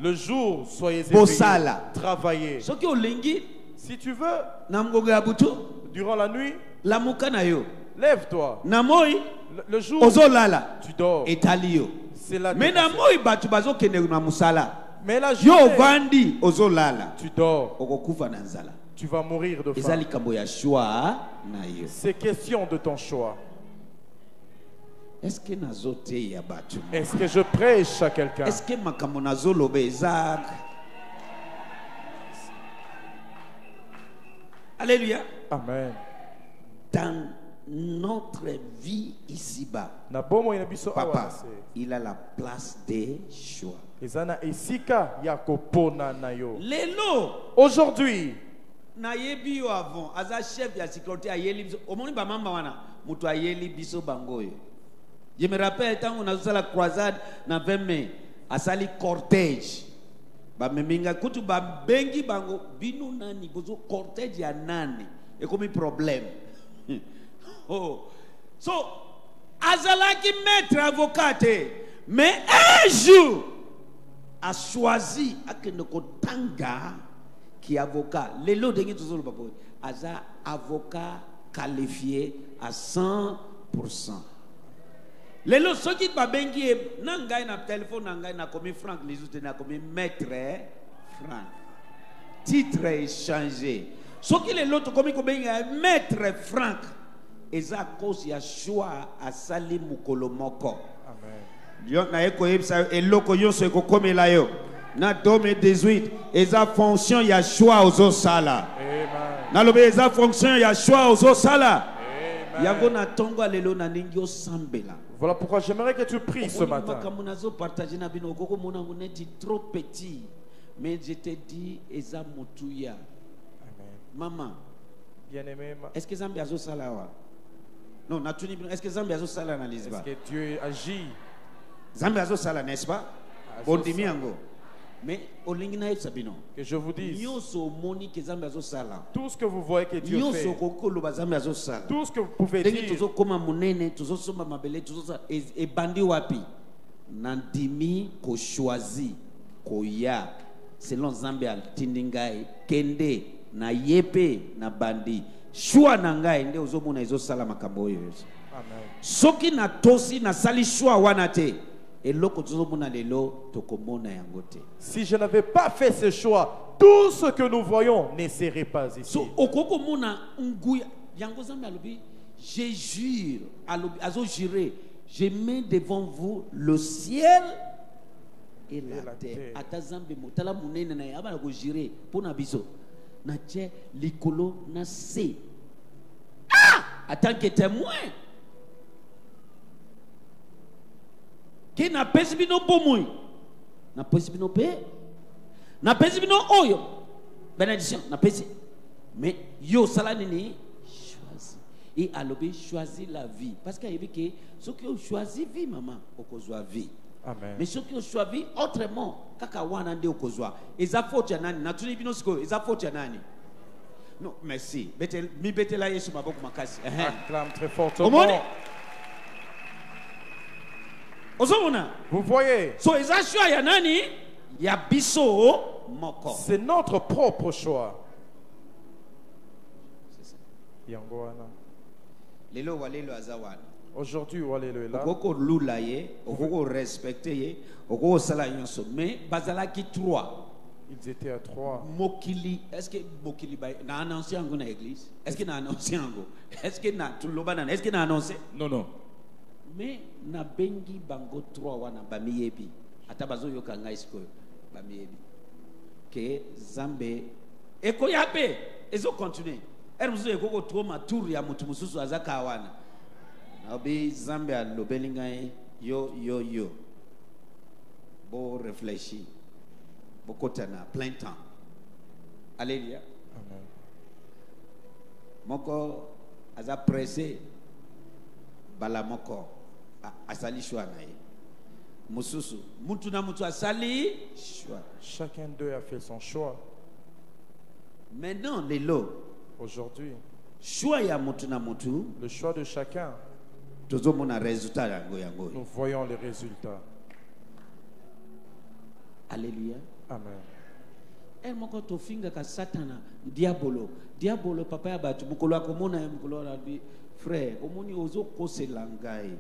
Le jour soyez éveillés. Travaillez. Si tu veux, durant la nuit, lève-toi. Le jour, tu dors. C'est la mais la journée, tu dors. Tu vas mourir de faim. C'est question de ton choix. Est-ce que je prêche à quelqu'un? Est-ce que Alléluia. Amen. Dans notre vie ici-bas, Papa, il a la place des choix. Aujourd'hui, je me rappelle quand on a fait la croisade dans 20 mai, à sali cortège. Ba meminga kutu ba bengi bango binu nani bozo cortège ya nani et comme problème. Oh. So azalaki maître avocat mais un jour a choisi akende kotanga qui avocat lelo dengi tozolo babo aza avocat qualifié à 100%. Lelo soki babengi nangai na téléphone nangai na komi franc les autres na komi maître franc titre est changé soki lelo to komi ko benga maître franc eza cause ya choix asali mukolo moko. Amen. Yo na eko yebisa eloko yonso eko komela yo na 2018 eza fonction ya choix ozo sala. Amen. Na lobe eza fonction ya choix ozo sala. Amen. Yango na tongo lelo na ningi osambela. Voilà pourquoi j'aimerais que tu pries ce matin. Partager na bino koko mona ngone trop petit mais je te dis eza mutuya. Amen. Maman, Bien-aimé, est-ce que Zambia zo sala wa? Non, natuni est-ce que Zambia zo sala na Lisba? est-ce que Dieu agit? Zambia zo sala n'est-ce pas? Azo Bondimi sala. yango. Mais olingi na sabino. Que je vous dise, Nyoso moni ke Zambia zo sala. tout ce que vous voyez que Dieu Nyoso fait, kokolo ba Zambia zo sala. tout ce que vous pouvez Dengi dire, tozo koma munene, tozo soma mabele, tozo sa e bandi wapi? Nandimi ko choisi ko ya selon Zambia tindingai kende na yepe na bandi. Shua na ngai nde ozomona ezosala makambo oyo. Amen. Soki na tosi na sali shua wana te eloko tozomona lelo tokomona yango te. si je n'avais pas fait ce choix, tout ce que nous voyons ne serait pas ici. So okoko mona nguya yango Zambia alobi je jure alobi azo jurer je mets devant vous le ciel et la terre. Ata Zambia motala munene na yaba ko jurer pona biso na tche likolo na se. Ah! En tant que témoin. Qui n'a pas bino bomouy. N'a pas bino pe. N'a pas bino oyo. Bénédiction. N'a pas. Mais yo salanini choisi. Et alobi choisi la vie. Parce qu'il y a que ceux qui ont choisi vie maman okozwa vie. Amen. Mais ceux qui ont choisi autrement kaka wana nde okozwa. Eza faute ya nani? Na tuni bino siko eza faute ya nani? Non, merci. Mi bete la yesu maboko makasi. Acclame très fortement. Omoni? Ozomona? Vous voyez, So eza choix ya nani? Ya biso moko. c'est notre propre choix. C'est ça. Yango wana. Lelo walelo azawana. Aujourd'hui, Walelo est là. Okoko lula ye, okoko respecte ye, okoko sala yonso. Mais bazalaki 3. Ils étaient à 3. Mokili, est-ce que Mokili na annoncé en église? Est-ce que na annoncé en go? Est-ce que na tulobana? Est-ce que na annoncé? Non, non. Mais na bengi bango 3 wana bamiyebi. Ata bazo yoka ngai siko bamiyebi. Que Zambe eko yape ezo continuer. Ermuzo eko to ma tour ya mutu mususu azaka wana. Obi Zambe alobeli ngai yo. Bo réfléchir. Bokotana plein temps. Alléluia. Amen. Moko aza pressé bala moko asali shwa na ye. Mususu mutu na mutu asali shwa. Chacun d'eux a fait son choix. Maintenant lelo Aujourd'hui, shwa ya mutu na mutu le choix de chacun, tozomona résultat yango. nous voyons les résultats. Alléluia. Amen. Moko tofinga ka satana diabolo papa ya batu mukolo akomona ya mukolo na bi frère omoni ozo kosela ngai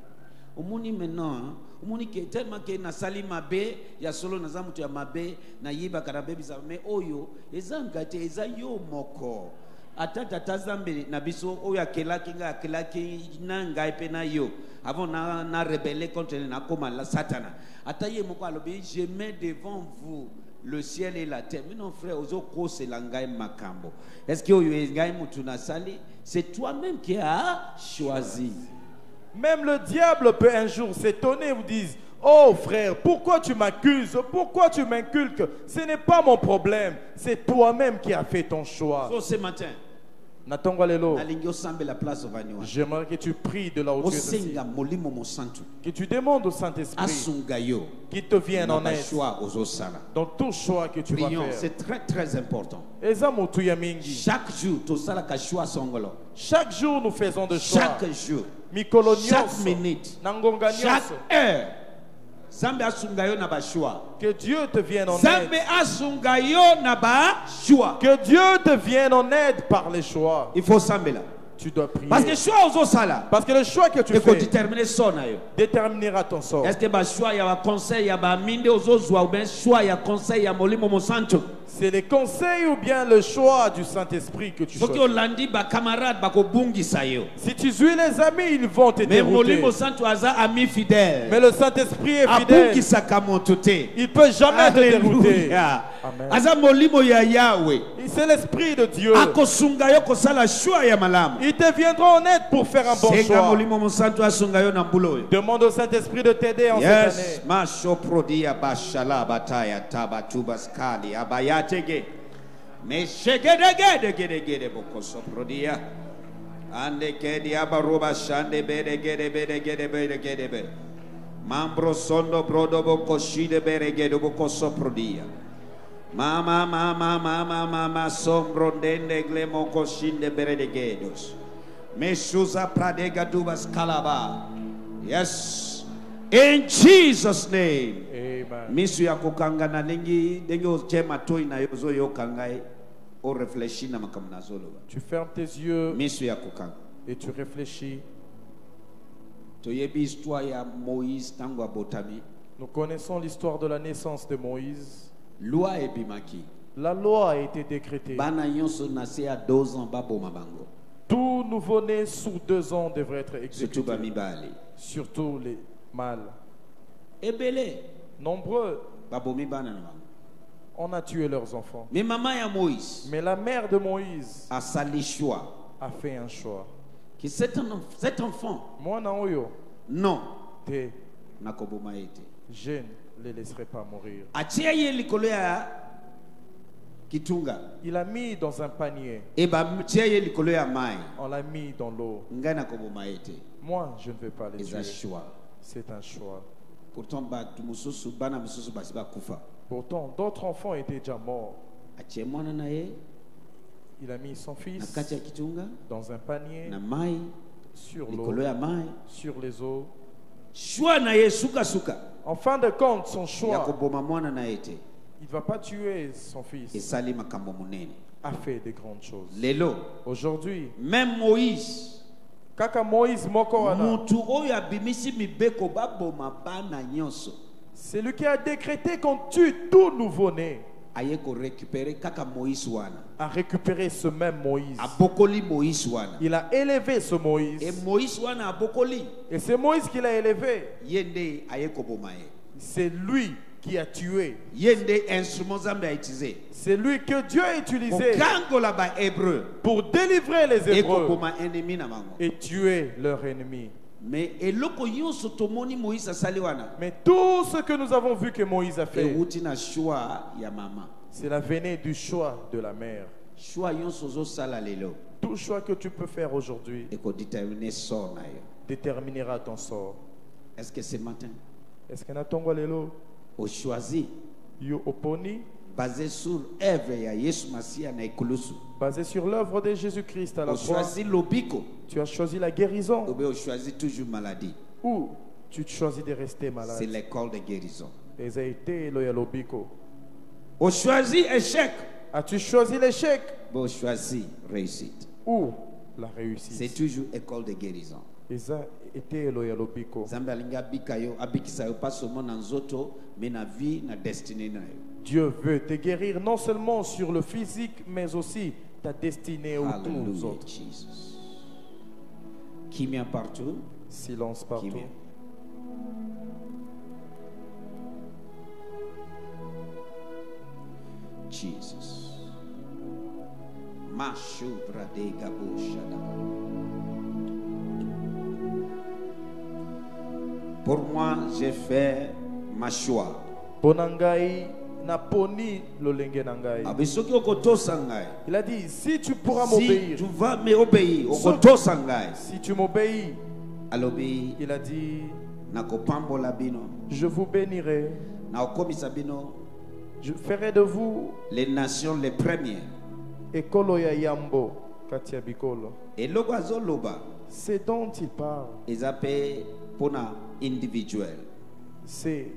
omoni maintenant omoni ke tellement ke na sali mabe ya solo na zamutu ya mabe na yiba kana bebi za me oyo eza ngate eza yo moko atata tazambe na biso oyo akelaki nga akelaki na ngai pe na yo avant na rebelle contre na koma la satana ataye moko alobi je mets devant vous le ciel et la terre. Mais non frère, c'est l'angaï makambo. Est-ce que c'est toi-même qui as choisi? Même le diable peut un jour s'étonner et vous dire: oh frère, pourquoi tu m'accuses? Pourquoi tu m'inculques? Ce n'est pas mon problème. C'est toi-même qui as fait ton choix. So, ce matin, j'aimerais que tu pries de la hauteur de ciel, que tu demandes au Saint-Esprit qui te vienne en aide dans tout choix que tu vas faire. C'est très très important. Chaque jour nous faisons des choix. Chaque jour, Chaque chaque minute, chaque heure, Zambe asunga yo na ba choix. Que Dieu te vienne en Zambe aide. asunga yo na ba choix. Que Dieu te vienne en aide par les choix. Il faut sambela. Tu dois prier. Parce que choix ozo sala. Parce que le choix que tu Il faut fais déterminer son na yo. déterminera ton sort. Est-ce que ba choix ya ba conseil ya ba minde ozo zwa ou bien choix ya conseil ya molimo mosanto? C'est les conseils ou bien le choix du Saint-Esprit que tu Faut que choisis. olandi ba camarade ba ko bungisa yo. Si tu suis les amis, ils vont te Mais dérouter. molimo santo aza ami fidèle. Mais le Saint-Esprit est fidèle. Abungisa kamotote. Il ne peut jamais te dérouter. Alléluia. Amen. Aza molimo ya Yahweh. C'est l'Esprit de Dieu. Akosunga yo kosala choix ya malamu. Ils te viendront en aide pour faire un bon Senga choix. molimo mosanto asunga yo na mbulo yo. Demande au Saint-Esprit de t'aider en cette Yes, année. masho prodia bashala bataya tabatuba skali abayatege. Meshegedegedegedegede bokoso prodia. Ande kedi abaruba shande bedegedegedegedegede. Mambro sondo brodo bokoshide beregedo bokoso prodia. Mama sombro dende glemo koshinde beregedos. Meshuza pradega dubas kalaba. Yes. In Jesus' name. Amen. Misu ya kukanga na nengi dengi ochema toi na yozo yo kangai o refleshi na makamna zolo. Tu fermes tes yeux Misu ya kukanga. et tu réfléchis. To yebi histoire ya Moïse tango abotami. Nous connaissons l'histoire de la naissance de Moïse. Loi ebimaki. La loi a été décrétée. Bana nyonso nase a 12 ans babo mabango. Tout nouveau-né sous 2 ans devrait être Surtout ba exécuté. mibali. Surtout les mâles. Ebele Nombreux, babo mibana na bango. on a tué leurs enfants. Mais maman ya Moïse Mais la mère de Moïse a sali choix a fait un choix. que cet enfant Moi, Naoyo, non te, nakoboma ete. je ne les laisserai pas mourir. Atia ye likolo ya kitunga. Il a mis dans un panier. Eba tia ye likolo ya mai. On l'a mis dans l'eau. Ngai nakoboma ete. Moi, je ne vais pas les Eza tuer. choix. C'est un choix. Pourtant batu mususu bana mususu basi bakufa. Pourtant, d'autres enfants étaient déjà morts. Atie mwana na ye Il a mis son na fils kati ya kitunga dans un panier na mai sur likolo l'eau, ya mai. sur les eaux. Choix na ye suka suka. En fin de compte, son Ya choix, koboma mwana na ete. il ne va pas tuer son fils, Esali makambo munene. a fait de grandes choses. Lelo Aujourd'hui, même Moïse Kaka Moïse moko wana, mutu oyo abimisi mibeko baboma bana nyonso. c'est lui qui a décrété qu'on tue tout nouveau-né, Aye ko récupérer kaka Moïse wana. a récupéré ce même Moïse. Abokoli Moïse wana. Il a élevé ce Et Moïse. Moïse wana abokoli. Et c'est Moïse qui l'a élevé. Yende aye koboma ye. C'est lui qui a tué. Yende instrument zambe a utilisé. C'est lui que Dieu a utilisé Kangola ba hébreu. pour délivrer les Et Hébreux koboma ennemi na bango. et tuer leurs ennemis. Mais eloko nyonso tomoni Moïse asali wana. Mais tout ce que nous avons vu que Moïse a Et fait, uti na choix ya mama. c'est la venue du choix de la mère. Choix nyonso zo sala lelo. Tout choix que tu peux faire aujourd'hui Et ko déterminer sort na yo. déterminera ton sort. Est-ce que ce matin Est-ce qu'on a ton lelo? au choisi Yo oponi, basé sur œuvre ya Yesu Masia na ikulusu. basé sur l'œuvre de Jésus-Christ à la Au croix, choisi lobiko. tu as choisi la guérison Ou bien au choisi toujours maladie. ou tu choisis de rester C'est malade. l'école de guérison. Et ça a été loyal au bico. Au choisi échec. As-tu choisi l'échec Au choisi réussite. ou la C'est réussite? toujours école de guérison. Et ça a été loyal au bico. Zambe alinga bika yo abikisa yo pas seulement na nzoto mais na vie na destinée na yo. Dieu veut te guérir non seulement sur le physique, mais aussi ta destinée ou tous les Hallelujah autres. Jesus. Kimia partout. Silence partout. Kimia. Jesus. Mashu brade gabo shadaba. Pour moi, j'ai fait ma choix. Bonangai na poni lolenge nangai. Abisoki okotosa ngai. Il a dit, si tu pourras Si m'obéir, tu vas me obéir, okotosa ngai. si tu m'obéis, Alobi il a dit, nakopambola bino, je vous bénirai, naokomisa bino je ferai de vous les nations les premières. ekolo ya yambo katia bikolo. Eloko azoloba C'est dont il parle, eza pe pona individuel. c'est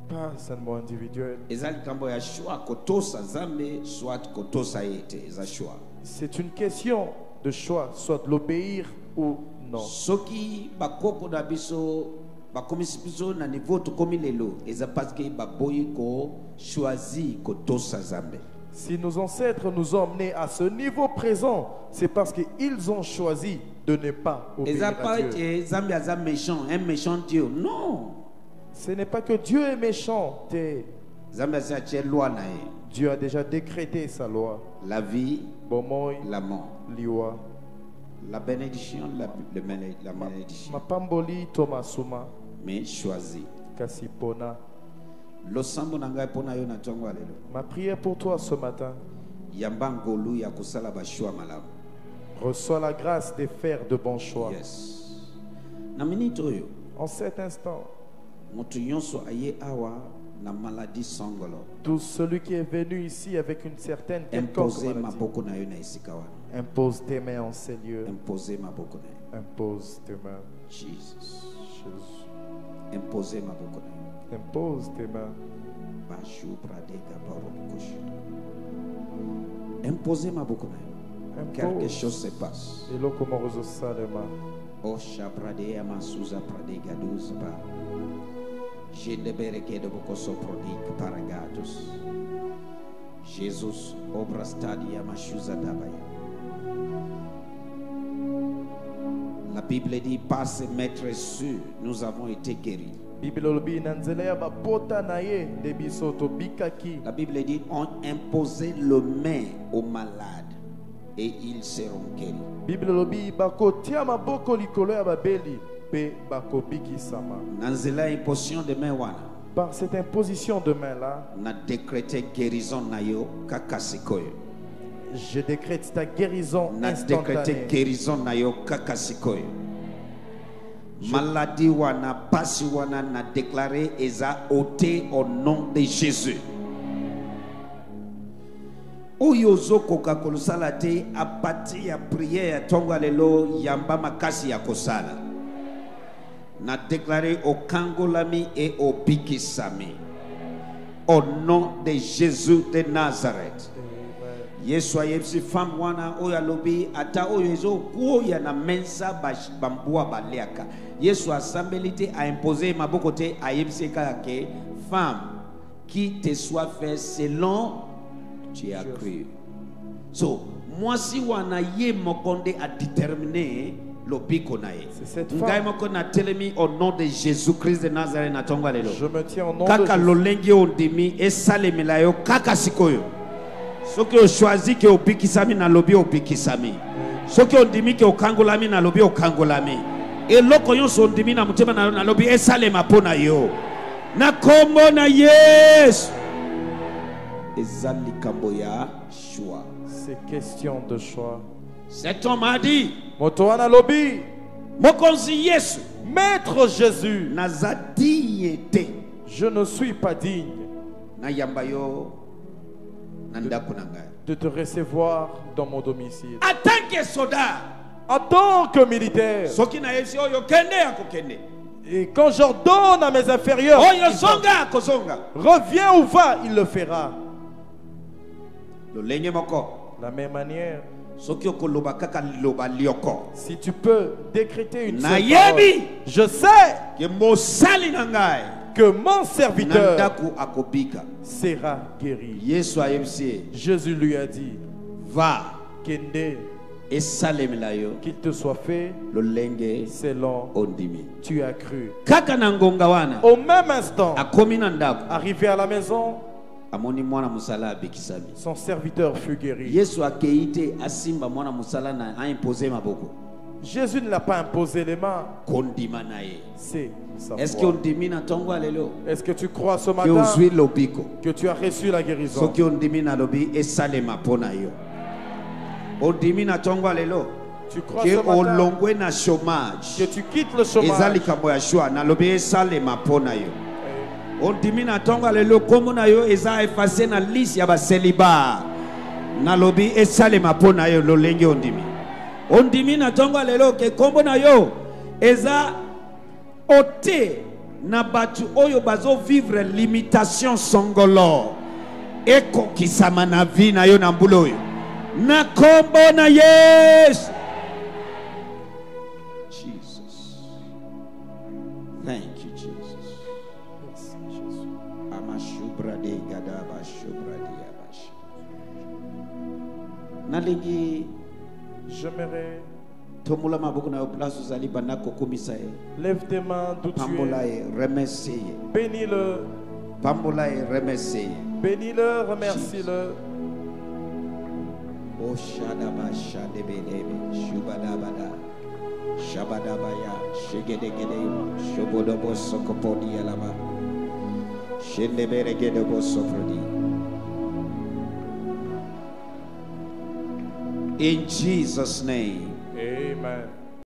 Pas seulement individuel. eza likambo ya choix kotosa zambe soit kotosa yete eza choix. C'est une question de choix, soit de l'obéir ou non. Soki bakoko na biso bakomisi biso na niveau tokomi lelo eza parce que baboyi ko choisi kotosa zambe. Si nos ancêtres nous ont emmenés à ce niveau présent, c'est parce qu'ils ont choisi de ne pas obéir eza à pas Dieu. que zambe aza méchant, un méchant Dieu. Non. Ce n'est pas que Dieu est méchant. Zambe aza tie loi na ye. Dieu a déjà décrété sa loi. La vie, Bomoy, la mort. liwa. La bénédiction, la malédiction. Mapamboli Thomasuma, Mais choisi. Kasipona. Losambo na ngai pona yo na tongo lelo. Ma prière pour toi ce matin. Yamba ngolu ya kosala ba choix malamu. Reçois la grâce de faire de bons choix. Yes. Na minute oyo, En cet instant, moto nyonso aye awa na maladie songolo. tout celui qui est venu ici avec une certaine quelconque Imposer maladie, maboko na yo na esika wana. impose tes mains en ces lieux. Imposer maboko na yo. Impose tes mains. Jesus. Jésus. Imposer maboko na yo. Impose tes mains. Bashu pradeka barokosh. Imposer maboko na yo. Quelque Impose. chose se passe. Et là, comment reçoit ça, les mains? Osha pradea masuza pradega douze ba. Jende bereke de bokoso prodik paragatus. Jesus obra stadia mashuza dabaya. La Bible dit par ses maîtres sûrs nous avons été guéris. Bible lobi nanzela ya bapota na ye nde biso tobikaki. La Bible dit on imposait le main aux malades et ils seront guéris. Bible lobi bakotia maboko likolo ya babeli pe bakobikisama. Nanzela imposition de main wana. Par cette imposition de main là, Na décrété guérison na yo kaka sikoyo. je décrète ta guérison Na décrété instantanée. guérison na yo kaka sikoyo. Maladie wana pasi wana na déclaré eza ôté au nom de Jésus. Oyo zokoka kolosala te a partir ya prière ya tongo lelo yamba makasi ya kosala. Na déclaré au Kangolami et au Bikisami. Au nom de Jésus de Nazareth. Yesu ayebisi femme wana oyo alobi ata oyo ezokuoya na mensa bambua baliaka. Yesu asambeli te a imposé maboko te ayebisi kaka ke femme qui te soit fait selon tu as cru. So mwasi wana ye mokonde a déterminé lobiko na ye. C'est cette Ngai femme. moko na telemi au nom de Jésus-Christ de Nazareth na tonga lelo. Je me tiens au nom Kaka de Jésus. lolengi ondimi esalemela yo kaka sikoyo. Soki o choisi ke obikisami na lobi obikisami. Soki ondimi ke okangolami na lobi okangolami. Eloko nyonso ondimi na mutema na lobi esalema pona yo. Na kombo na Yesu. Ezali kambo ya choix. C'est question de choix. Cet homme a dit, Moto wana lobi, mokonzi Yesu, Maître Jésus, nazadi ete je ne suis pas digne na yamba yo na ndako na ngai. de te recevoir dans mon domicile. En tant que soldat, En tant que militaire, soki na yebisi oyo kende ya kokende. et quand j'ordonne à mes inférieurs, Oyo ils vont- zonga kozonga. reviens ou va, il le fera. Lolenge moko. De la même manière, Soki okoloba kaka liloba lioko. si tu peux décréter une Na seule yebi. parole, je sais Ke mosali na ngai. que mon Na serviteur ndako akobika. sera guéri. Yesu ayebisi Jésus lui a dit, va Kende, esalemela yo qu'il te soit fait lolenge selon ondimi. tu as cru. Kaka na ngonga wana. Au même instant, Akomi na ndako. arrivé à la maison, Amoni mwana musala abikisami. son serviteur fut guéri. Yesu akei te asimba mwana musala na a imposé maboko. Jésus ne l'a pas imposé les mains, Kondima na ye. c'est sa Est-ce que foi. ondimi na tongo alelo? Est-ce que tu crois ce Ke matin ozwi lobiko. que tu as reçu la guérison? Soki ondimi na lobi esalema pona yo. Ondimi na tongo alelo. Tu crois Ke ce matin olongwe na chômage. que tu quittes le Eza chômage? likambo ya shwa na lobi esalema pona yo. Ondimi na tongo alelo kombo na yo eza efase na liste ya baseliba. Na lobi esalema pona yo lolenge ondimi. Ondimi na tongo alelo ke kombo na yo eza ôté na batu oyo bazo vivre limitation songolo eko kisama na vi na yo na mbula oyo na kombo na Yesu. Jesus, thank you Jesus. Amashubra de gadaba shubra de abash. Nalingi J'aimerais. tomula maboko na place uzali banako komisae. Lève tes mains d'où tu es. Pambolae remercie. Bénis-le. Pambolae remercie. Bénis-le, remercie-le. O shadaba shadebelebe shubadabada shabadabaya shegedegede shobodobo sokopodi alaba shendeberegedebo sofrodi. In Jesus' name. Amen.